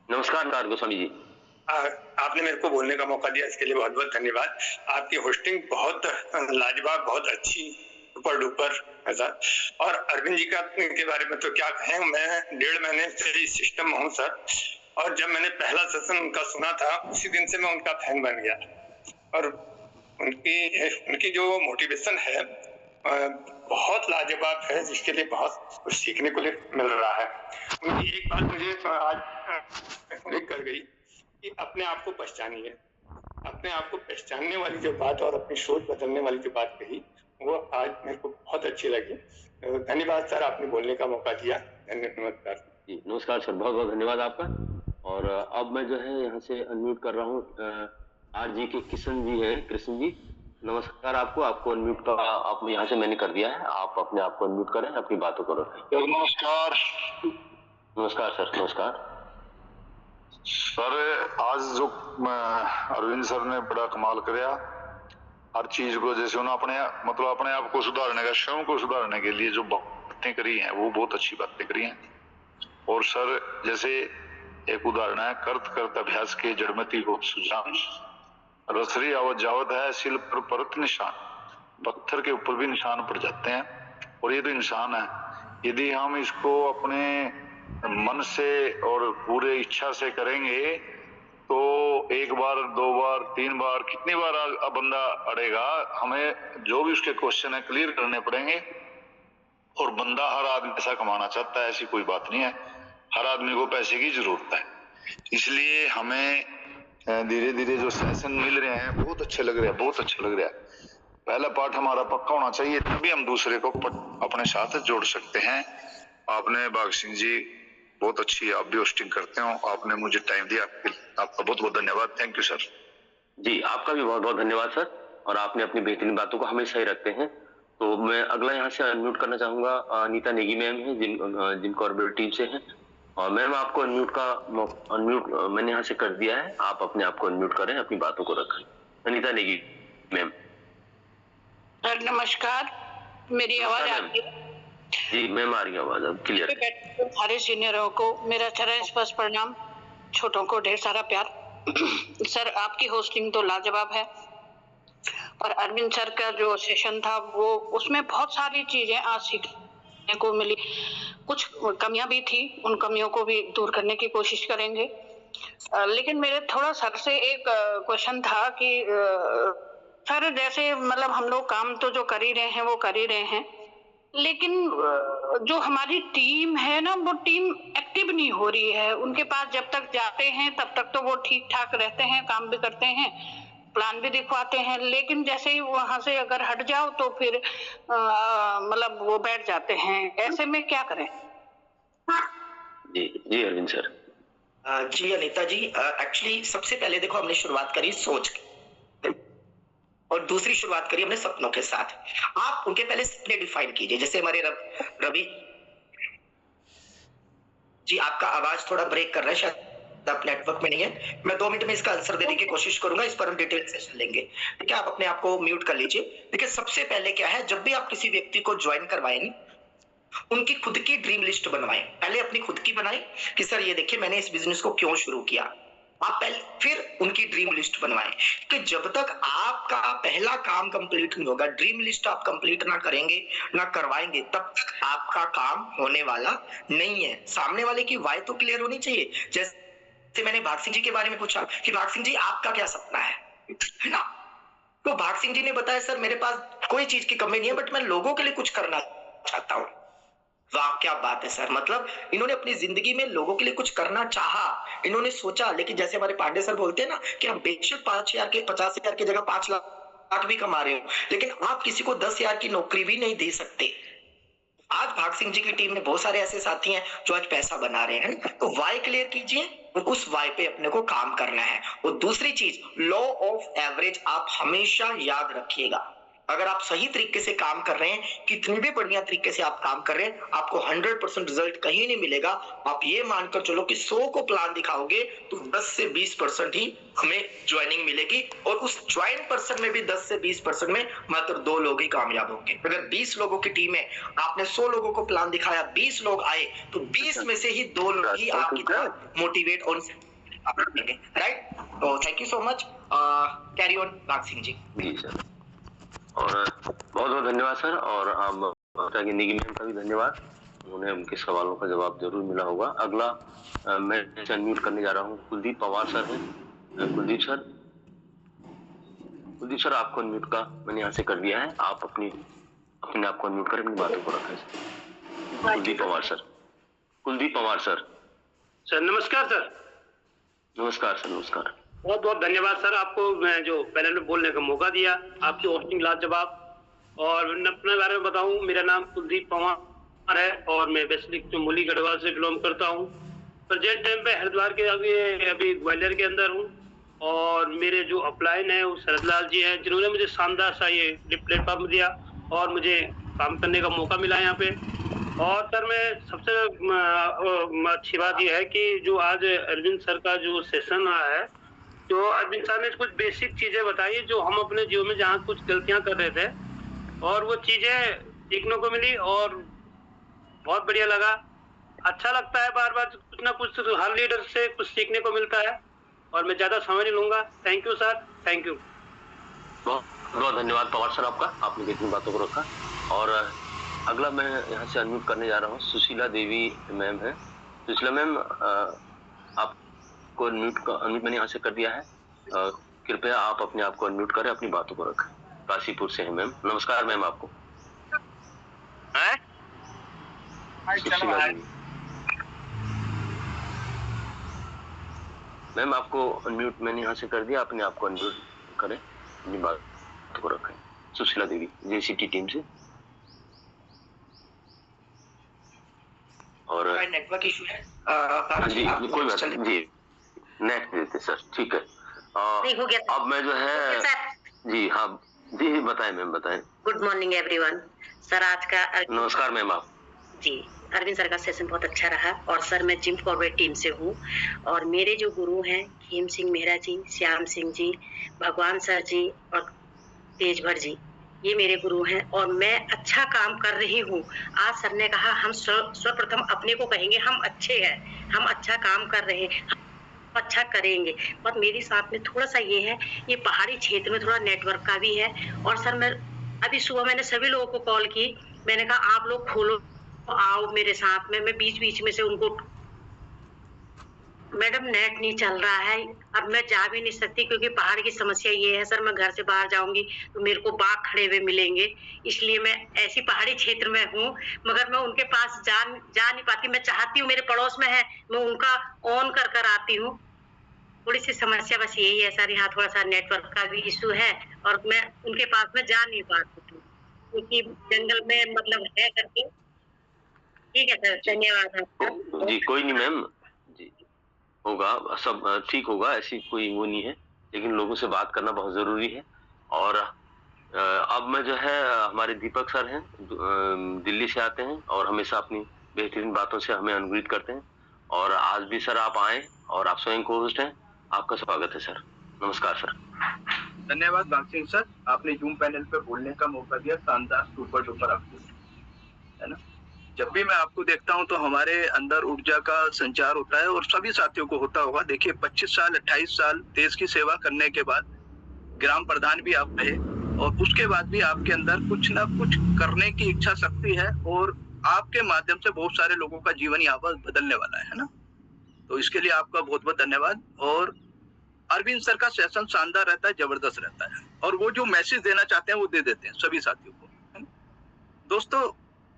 नमस्कार गोस्वामी जी।
आपने मेरे को बोलने का मौका दिया, इसके लिए बहुत बहुत धन्यवाद। आपकी होस्टिंग बहुत लाजवाब, बहुत अच्छी, सुपर डुपर ऐसा। और अरविंद जी के बारे में तो क्या कहें, मैं 1.5 महीने से इस सिस्टम में हूँ सर, और जब मैंने पहला सेशन उनका सुना था उसी दिन से मैं उनका फैन बन गया। और उनकी जो मोटिवेशन है बहुत लाजवाब है, जिसके लिए बहुत कुछ सीखने को मिल रहा है। उनकी एक बात मुझे आज क्लिक कर गई कि अपने आप को पहचानिए। अपने आप को पहचानने वाली जो बात और अपनी सोच बदलने वाली जो बात कही, वो आज मेरे को बहुत अच्छी लगी। धन्यवाद सर, आपने बोलने का मौका दिया। नमस्कार
जी। नमस्कार सर, बहुत बहुत धन्यवाद आपका। और अब मैं जो है यहाँ से अनम्यूट कर रहा हूँ RG के कृष्ण जी है। कृष्ण जी नमस्कार आपको अनम्यूट का आप यहाँ से मैंने कर दिया है, आप अपने आप को अनम्यूट करें, अपनी बातों को रखें।
नमस्कार।
नमस्कार सर। नमस्कार
सर, आज जो अरविंद सर ने बड़ा कमाल कराया, हर चीज को जैसे उन्होंने अपने आप को सुधारने का, स्वयं को सुधारने के लिए जो बातें करी हैं वो बहुत अच्छी बातें करी हैं। और सर जैसे एक उदाहरण है, करत अभ्यास के जड़मती हो सुजान, रसरी आवत जावत है शिल पर परत निशान, पत्थर के ऊपर भी निशान पड़ जाते हैं। और ये तो इंसान है, यदि हम इसको अपने मन से और पूरे इच्छा से करेंगे तो एक बार, दो बार, तीन बार, कितनी बार बंदा अड़ेगा, हमें जो भी उसके क्वेश्चन है क्लियर करने पड़ेंगे। और बंदा, हर आदमी पैसा कमाना चाहता है, ऐसी कोई बात नहीं है, हर आदमी को पैसे की जरूरत है। इसलिए हमें धीरे धीरे जो सेशन मिल रहे हैं बहुत अच्छे लग रहे हैं, बहुत अच्छा लग रहा है। पहला पार्ट हमारा पक्का होना चाहिए, तभी हम दूसरे को अपने साथ जोड़ सकते हैं। आपने बाघ सिंह जी बहुत अच्छी, आप भी होस्टिंग करते हो, आपने मुझे टाइम दिया, आपका बहुत बहुत धन्यवाद। Thank you sir.
जी, आपका भी बहुत बहुत धन्यवाद सर, और आपने अपनी बेहतरीन बातों को हमेशा ही रखते हैं। तो मैं अगला यहाँ से अनम्यूट करना चाहूंगा, अनीता नेगी मैम है, जिन कॉर्पोरेट टीम से हैं। और मैम, आपको अनम्यूट मैंने यहाँ से कर दिया है, आप अपने आप को अनम्यूट करें, अपनी बातों को रखें। अनीता नेगी मैम।
सर नमस्कार, मेरी आवाज आ रही है?
जी मैम, आ रही है आवाज, अब क्लियर।
सारे सीनियरों को मेरा चरण स्पर्श प्रणाम, छोटों को ढेर सारा प्यार। सर आपकी होस्टिंग तो लाजवाब है, और अरविंद सर का जो सेशन था वो, उसमें बहुत सारी चीजें आज सीखने को मिली। कुछ कमियां भी थी, उन कमियों को भी दूर करने की कोशिश करेंगे। लेकिन मेरे थोड़ा सर से एक क्वेश्चन था कि सर जैसे मतलब हम लोग काम तो जो कर ही रहे हैं वो कर ही रहे हैं, लेकिन जो हमारी टीम है ना, वो टीम एक्टिव नहीं हो रही है। उनके पास जब तक जाते हैं तब तक तो वो ठीक ठाक रहते हैं, काम भी करते हैं, प्लान भी दिखवाते हैं, लेकिन जैसे ही वहां से अगर हट जाओ तो फिर मतलब वो बैठ जाते हैं। ऐसे में क्या करें?
जी जी अरविंद सर।
जी अनीता जी, एक्चुअली सबसे पहले देखो, हमने शुरुआत करी सोच की, और दूसरी शुरुआत करी हमने सपनों के साथ। आप उनके पहले सपने डिफाइन कीजिए। जैसे हमारे रवि जी, आपका आवाज थोड़ा ब्रेक कर रहा है, शायद आप नेटवर्क में नहीं है। मैं 2 मिनट में इसका आंसर देने की कोशिश करूंगा, इस पर हम डिटेल सेशन लेंगे, ठीक है? आप अपने आप को म्यूट कर लीजिए। देखिए, सबसे पहले क्या है, जब भी आप किसी व्यक्ति को ज्वाइन करवाएंगे, उनकी खुद की ड्रीम लिस्ट बनवाएं। पहले अपनी खुद की बनाएं कि सर ये देखिए मैंने इस बिजनेस को क्यों शुरू किया। आप पहले फिर उनकी ड्रीम लिस्ट बनवाएं, कि जब तक आपका पहला काम कंप्लीट नहीं होगा, ड्रीम लिस्ट आप कंप्लीट ना करेंगे ना करवाएंगे, तब तक आपका काम होने वाला नहीं है। सामने वाले की वाई तो क्लियर होनी चाहिए। जैसे मैंने भाग सिंह जी के बारे में पूछा कि भाग सिंह जी आपका क्या सपना है ना, तो भाग सिंह जी ने बताया सर मेरे पास कोई चीज की कमी नहीं है, बट मैं लोगों के लिए कुछ करना चाहता हूँ। वाह क्या बात है सर, मतलब इन्होंने अपनी जिंदगी में लोगों के लिए कुछ करना चाहा, इन्होंने सोचा। लेकिन जैसे हमारे पांडे सर बोलते हैं ना कि हम बेशक 5,000 के 50,000 की जगह 5 लाख भी कमा रहे हो, लेकिन आप किसी को 10,000 की नौकरी भी नहीं दे सकते। आज भाग सिंह जी की टीम में बहुत सारे ऐसे साथी हैं जो आज पैसा बना रहे हैं। तो वाई क्लियर कीजिए, और उस वाई पे अपने को काम करना है। और दूसरी चीज, लॉ ऑफ एवरेज आप हमेशा याद रखिएगा। अगर आप सही तरीके से काम कर रहे हैं, कितनी भी बढ़िया तरीके से आप काम कर रहे हैं, आपको 100% रिजल्ट कहीं नहीं मिलेगा। आप ये मानकर चलो कि 100 को प्लान दिखाओगे तो 10 से 20% ही हमें ज्वाइनिंग मिलेगी, और उस ज्वाइन पर्सन में भी 10 से 20% में मात्र 2 लोग ही कामयाब होंगे। अगर 20 लोगों की टीम है, आपने 100 लोगों को प्लान दिखाया, 20 लोग आए, तो 20 में से ही 2 लोग ही आपकी तरह मोटिवेट और राइट। तो thank you so much, carry on भाग सिंह जी।
जी सर, और बहुत बहुत धन्यवाद सर, और आप निगी मैम का भी धन्यवाद, उन्हें उनके सवालों का जवाब जरूर मिला होगा। अगला मैं अनम्यूट करने जा रहा हूँ, कुलदीप पवार सर हैं। कुलदीप सर आपको अनम्यूट का मैंने यहाँ से कर दिया है, आप अपने आप को अनम्यूट करें, अपनी बातों को रखें। कुलदीप पवार सर।
सर नमस्कार सर।
नमस्कार सर, नमस्कार।
बहुत बहुत धन्यवाद सर, आपको मैं जो पैनल में बोलने का मौका दिया, आपकी होस्टिंग लाजवाब। और अपने बारे में बताऊं, मेरा नाम कुलदीप पवार है, और मैं बेसिक जो मूली गढ़वाल से बिलोंग करता हूं। प्रेजेंट टाइम पे हरिद्वार के अभी ग्वालियर के अंदर हूं, और मेरे जो अपलाइन है वो शरदलाल जी हैं, जिन्होंने मुझे शानदार सा ये प्लेटफॉर्म दिया और मुझे काम करने का मौका मिला यहाँ पे। और सर मैं सबसे अच्छी बात यह है कि जो आज अरविंद सर का जो सेशन रहा है, तो अरविंद सर ने कुछ बेसिक चीजें बताई जो हम अपने जीवन में जहाँ कुछ गलतियां कर रहे थे, और वो चीजें सीखने को मिली, और बहुत बढ़िया लगा। अच्छा लगता है बार बार कुछ ना कुछ हर लीडर से कुछ सीखने को मिलता है, और मैं ज्यादा समय नहीं लूंगा। Thank you sir, thank you.
बहुत बहुत धन्यवाद पवार सर आपका, आपने कितनी बातों को रखा। और अगला मैं यहाँ से अनम्यूट करने जा रहा हूँ, सुशीला देवी मैम है। सुशीला मैम, आपको अनम्यूट मैंने यहाँ से कर दिया है। कृपया आप अपने आप को अनम्यूट करें, अपनी बातों को रखें। काशीपुर से है मैम। नमस्कार मैम आपको। सुशीला जी मैम, आपको अनम्यूट मैंने यहाँ से कर दिया, अपने आप को अनम्यूट करें, अपनी बातों को रखें। सुशीला देवी जेसीटी टीम से। और
नेटवर्क इशू है
जी, कोई बात नहीं जी, नेक्स्ट देते सर, ठीक है।
हो गया
अब मैं जो है जी, हाँ जी बताएं मैम, बताएं।
Good morning everyone. सर आज का
नमस्कार मैम। आप
जी, अरविंद सर का सेशन बहुत अच्छा रहा। और सर मैं जिम फॉरवर्ड टीम से हूँ और मेरे जो गुरु हैं खीम सिंह मेहरा जी, श्याम सिंह जी, भगवान सर जी और तेजभर जी, ये मेरे गुरु हैं और मैं अच्छा काम कर रही हूँ। आज सर ने कहा हम सर्वप्रथम अपने को कहेंगे हम अच्छे हैं, हम अच्छा काम कर रहे हैं, हम अच्छा करेंगे। पर मेरे साथ में थोड़ा सा ये है, ये पहाड़ी क्षेत्र में थोड़ा नेटवर्क का भी है। और सर मैं अभी सुबह मैंने सभी लोगों को कॉल की, मैंने कहा आप लोग खोलो, आओ मेरे साथ में। मैं बीच बीच में से उनको, मैडम नेट नहीं चल रहा है, अब मैं जा भी नहीं सकती क्योंकि पहाड़ की समस्या ये है सर, मैं घर से बाहर जाऊंगी तो मेरे को बाघ खड़े हुए मिलेंगे, इसलिए मैं ऐसी पहाड़ी क्षेत्र में हूँ मगर मैं उनके पास जा नहीं पाती। मैं चाहती हूँ, मेरे पड़ोस में है, मैं उनका ऑन कर आती हूँ। थोड़ी सी समस्या बस यही है सर, यहाँ थोड़ा सा नेटवर्क का भी इशू है और मैं उनके पास में जा नहीं पाती हूँ क्योंकि जंगल में मतलब है करके। ठीक है सर, धन्यवाद आपका।
जी कोई नहीं मैम, जी होगा, सब ठीक होगा, ऐसी कोई वो नहीं है, लेकिन लोगों से बात करना बहुत जरूरी है। और अब मैं जो है, हमारे दीपक सर हैं, दिल्ली से आते हैं और हमेशा अपनी बेहतरीन बातों से हमें अनुग्रहित करते हैं। और आज भी सर आप आए और आप स्वयं को होस्ट हैं, आपका स्वागत है सर। नमस्कार सर।
धन्यवाद बाग सिंह सर, आपने जूम पैनल पे बोलने का मौका दिया, शानदार, सुपर डुपर आपको, है ना। जब भी मैं आपको देखता हूं तो हमारे अंदर ऊर्जा का संचार होता है और सभी साथियों को होता होगा। देखिए 25 साल 28 साल देश की सेवा करने के बाद ग्राम प्रधान भी आप रहे और उसके बाद भी आपके अंदर कुछ ना कुछ करने की इच्छा शक्ति है और आपके माध्यम से बहुत सारे लोगों का जीवन यहाँ पर बदलने वाला है ना। तो इसके लिए आपका बहुत बहुत धन्यवाद। और अरविंद सर का सेशन शानदार रहता है, जबरदस्त रहता है और वो जो मैसेज देना चाहते हैं वो दे देते हैं सभी साथियों को, है ना। दोस्तों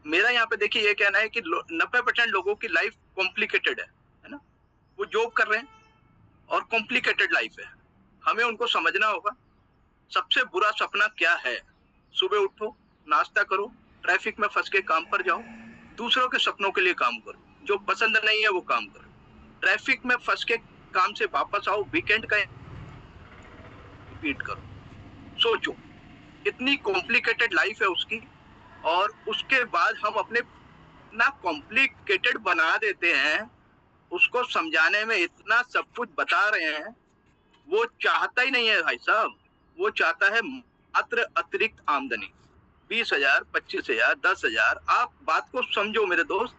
मेरा यहाँ पे देखिए ये कहना है कि 90% लोगों की लाइफ कॉम्प्लिकेटेड है ना। वो जॉब कर रहे हैं और कॉम्प्लिकेटेड लाइफ है, हमें उनको समझना होगा सबसे बुरा सपना क्या है। सुबह उठो, नाश्ता करो, ट्रैफिक में फंस के काम पर जाओ, दूसरों के सपनों के लिए काम करो, जो पसंद नहीं है वो काम करो, ट्रैफिक में फंस के काम से वापस आओ, वीकेंड का रिपीट करो। सोचो इतनी कॉम्प्लिकेटेड लाइफ है उसकी और उसके बाद हम अपने इतना कॉम्प्लिकेटेड बना देते हैं, उसको समझाने में इतना सब कुछ बता रहे हैं। वो चाहता ही नहीं है भाई साहब, वो चाहता है मात्र अतिरिक्त आमदनी, 20,000, 25,000, 10,000। आप बात को समझो मेरे दोस्त,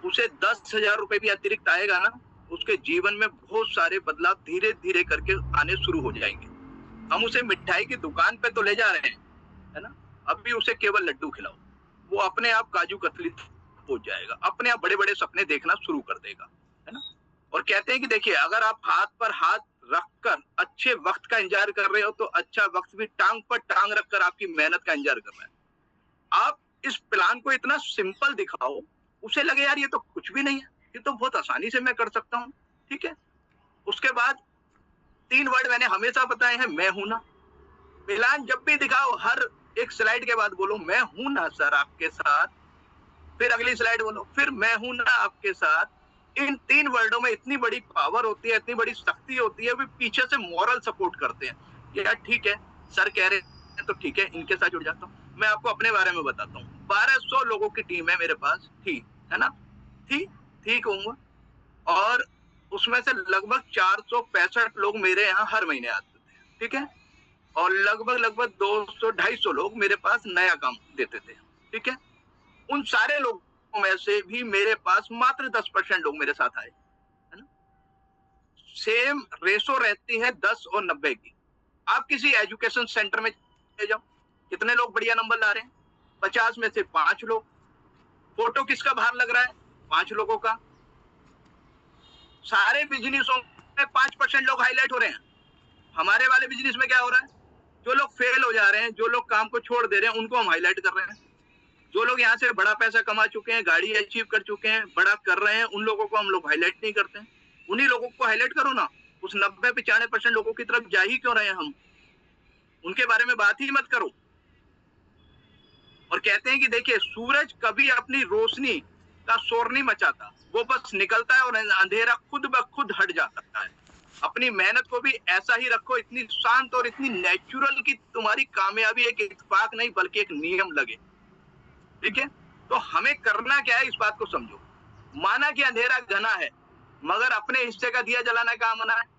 उसे 10,000 रुपए भी अतिरिक्त आएगा ना, उसके जीवन में बहुत सारे बदलाव धीरे धीरे करके आने शुरू हो जाएंगे। हम उसे मिठाई की दुकान पे तो ले जा रहे हैं, है ना, अभी उसे केवल लड्डू खिलाओ, वो अपने आप काजू कतली पहुंच जाएगा, अपने आप बड़े बड़े सपने देखना शुरू कर देगा, है ना। और कहते हैं कि देखिए अगर आप हाथ पर हाथ रखकर अच्छे वक्त का इंतजार कर रहे हो तो अच्छा वक्त भी टांग पर टांग रखकर आपकी मेहनत का इंतजार कर रहा है। आप इस प्लान को इतना सिंपल दिखाओ, उसे लगे यार ये तो कुछ भी नहीं है, ये तो बहुत आसानी से मैं कर सकता हूँ, ठीक है। उसके बाद 3 वर्ड मैंने हमेशा बताए हैं, मैं हूं ना। प्लान जब भी दिखाओ हर एक स्लाइड के बाद बोलो मैं हूं ना सर आपके साथ, फिर अगली स्लाइड बोलो फिर मैं हूं ना आपके साथ। इन 3 वर्डों में इतनी बड़ी पावर होती है, इतनी बड़ी शक्ति होती है, वे पीछे से मॉरल सपोर्ट करते हैं। यार ठीक है सर कह रहे हैं तो ठीक है, इनके साथ जुड़ जाता हूँ। मैं आपको अपने बारे में बताता हूँ, 1200 लोगों की टीम है मेरे पास, थी, है ना, थी कहूंगा, और उसमें से लगभग 465 लोग मेरे यहाँ हर महीने आते थे, ठीक है, और लगभग 200-250 लोग मेरे पास नया काम देते थे, ठीक है। उन सारे लोगों में से भी मेरे पास मात्र 10% लोग मेरे साथ आए, है ना। सेम रेशो रहती है 10 और 90 की। आप किसी एजुकेशन सेंटर में जाओ, कितने लोग बढ़िया नंबर ला रहे हैं, 50 में से 5 लोग। फोटो किसका बाहर लग रहा है, 5 लोगों का। सारे बिजनेसों में 5% लोग हाईलाइट हो रहे हैं। हमारे वाले बिजनेस में क्या हो रहा है? जो लोग फेल हो जा रहे हैं, जो लोग काम को छोड़ दे रहे हैं, उनको हम हाईलाइट कर रहे हैं। जो लोग यहाँ से बड़ा पैसा कमा चुके हैं, गाड़ी अचीव कर चुके हैं, बड़ा कर रहे हैं, उन लोगों को हम लोग हाईलाइट नहीं करते हैं। उन्हीं लोगों को हाईलाइट करो ना। उस 90-95% लोगों की तरफ जा ही क्यों रहे हैं हम? उनके बारे में बात ही मत करो। और कहते हैं कि देखिए, सूरज कभी अपनी रोशनी का शोर नहीं मचाता, वो बस निकलता है और अंधेरा खुद ब खुद हट जाता है। अपनी मेहनत को भी ऐसा ही रखो, इतनी शांत और इतनी नेचुरल कि तुम्हारी कामयाबी एक इत्तेफाक नहीं बल्कि एक नियम लगे। ठीक है? तो हमें करना क्या है, इस बात को समझो। माना कि अंधेरा घना है, मगर अपने हिस्से का दिया जलाना कहाँ मना है?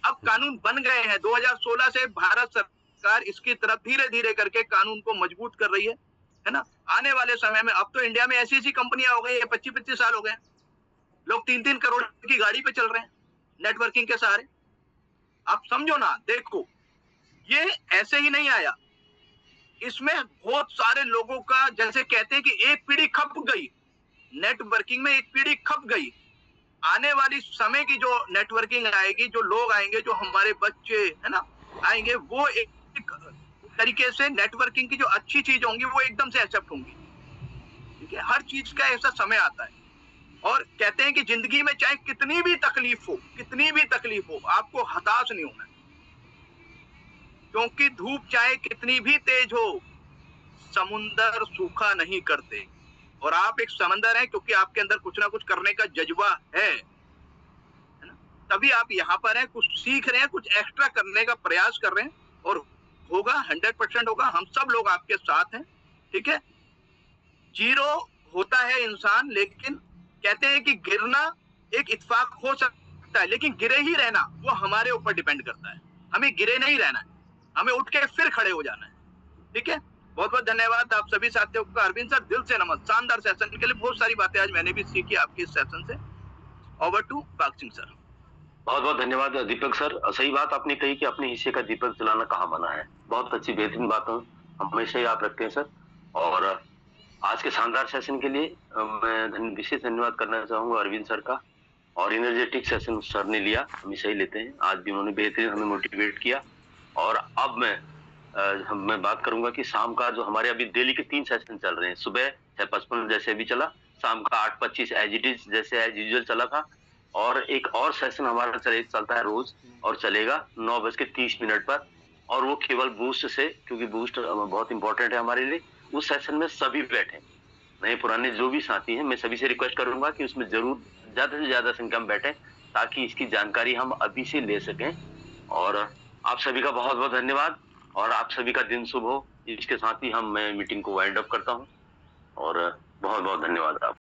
अब कानून बन गए हैं। 2016 से भारत सरकार इसकी तरफ धीरे धीरे करके कानून को मजबूत कर रही है ना? आने वाले समय में अब तो इंडिया में ऐसी ऐसी कंपनियां हो गई है, 25-25 साल हो गए, लोग 3-3 करोड़ की गाड़ी पे चल रहे हैं नेटवर्किंग के सहारे। आप समझो ना, देखो, ये ऐसे ही नहीं आया। इसमें बहुत सारे लोगों का, जैसे कहते हैं कि एक पीढ़ी खप गई नेटवर्किंग में, एक पीढ़ी खप गई। आने वाली समय की जो नेटवर्किंग आएगी, जो लोग आएंगे, जो हमारे बच्चे है ना आएंगे, वो एक तरीके से नेटवर्किंग की जो अच्छी चीज होंगी वो एकदम से एक्सेप्ट होंगी। ठीक है? हर चीज का ऐसा समय आता है। और कहते हैं कि जिंदगी में चाहे कितनी भी तकलीफ हो, आपको हताश नहीं होना है, क्योंकि धूप चाहे कितनी भी तेज हो, समुंदर सूखा नहीं करते। और आप एक समंदर हैं, क्योंकि आपके अंदर कुछ ना कुछ करने का जज्बा है ना? तभी आप यहाँ पर हैं, कुछ सीख रहे हैं, कुछ एक्स्ट्रा करने का प्रयास कर रहे हैं, और होगा, 100% होगा। हम सब लोग आपके साथ हैं। ठीक है? जीरो होता है इंसान, लेकिन कहते हैं कि गिरना एक इत्तेफाक हो सकता है, लेकिन गिरे ही रहना वो हमारे ऊपर डिपेंड करता है। हमें गिरे नहीं रहना है, हमें उठ के फिर खड़े हो जाना है। ठीक है? बहुत बहुत धन्यवाद आप सभी साथियों का। अरविंद सर, दिल से नमस्कार। शानदार सेशन के लिए बहुत सारी बातें आज मैंने भी सीखी आपके इस सेशन से। Over to Bagh Singh sir.
बहुत बहुत धन्यवाद दीपक सर। सही बात आपने कही कि अपने हिस्से का दीपक जलाना कहाँ मना है। बहुत अच्छी बेहतरीन बात हमेशा याद रखते हैं सर। और आज के शानदार सेशन के लिए मैं विशेष धन्यवाद करना चाहूंगा अरविंद सर का। और एनर्जेटिक सेशन सर ने लिया, हमेशा ही लेते हैं, आज भी उन्होंने बेहतरीन हमें मोटिवेट किया। और अब मैं बात करूंगा कि शाम का जो हमारे अभी डेली के 3 सेशन चल रहे हैं, सुबह 6:55 जैसे अभी चला, शाम का 8:25 एज इट इज जैसे एज यूजुअल चला था। और एक और सेशन हमारा चलता है रोज और चलेगा 9:30 पर, और वो केवल बूस्ट से, क्योंकि बूस्ट बहुत इंपॉर्टेंट है हमारे लिए। उस सेशन में सभी बैठे, नए पुराने जो भी साथी हैं, मैं सभी से रिक्वेस्ट करूंगा कि उसमें जरूर ज्यादा से ज्यादा संख्या में बैठे, ताकि इसकी जानकारी हम अभी से ले सकें। और आप सभी का बहुत बहुत धन्यवाद, और आप सभी का दिन शुभ हो। इसके साथ ही मैं मीटिंग को वाइंड अप करता हूं, और बहुत बहुत धन्यवाद आप।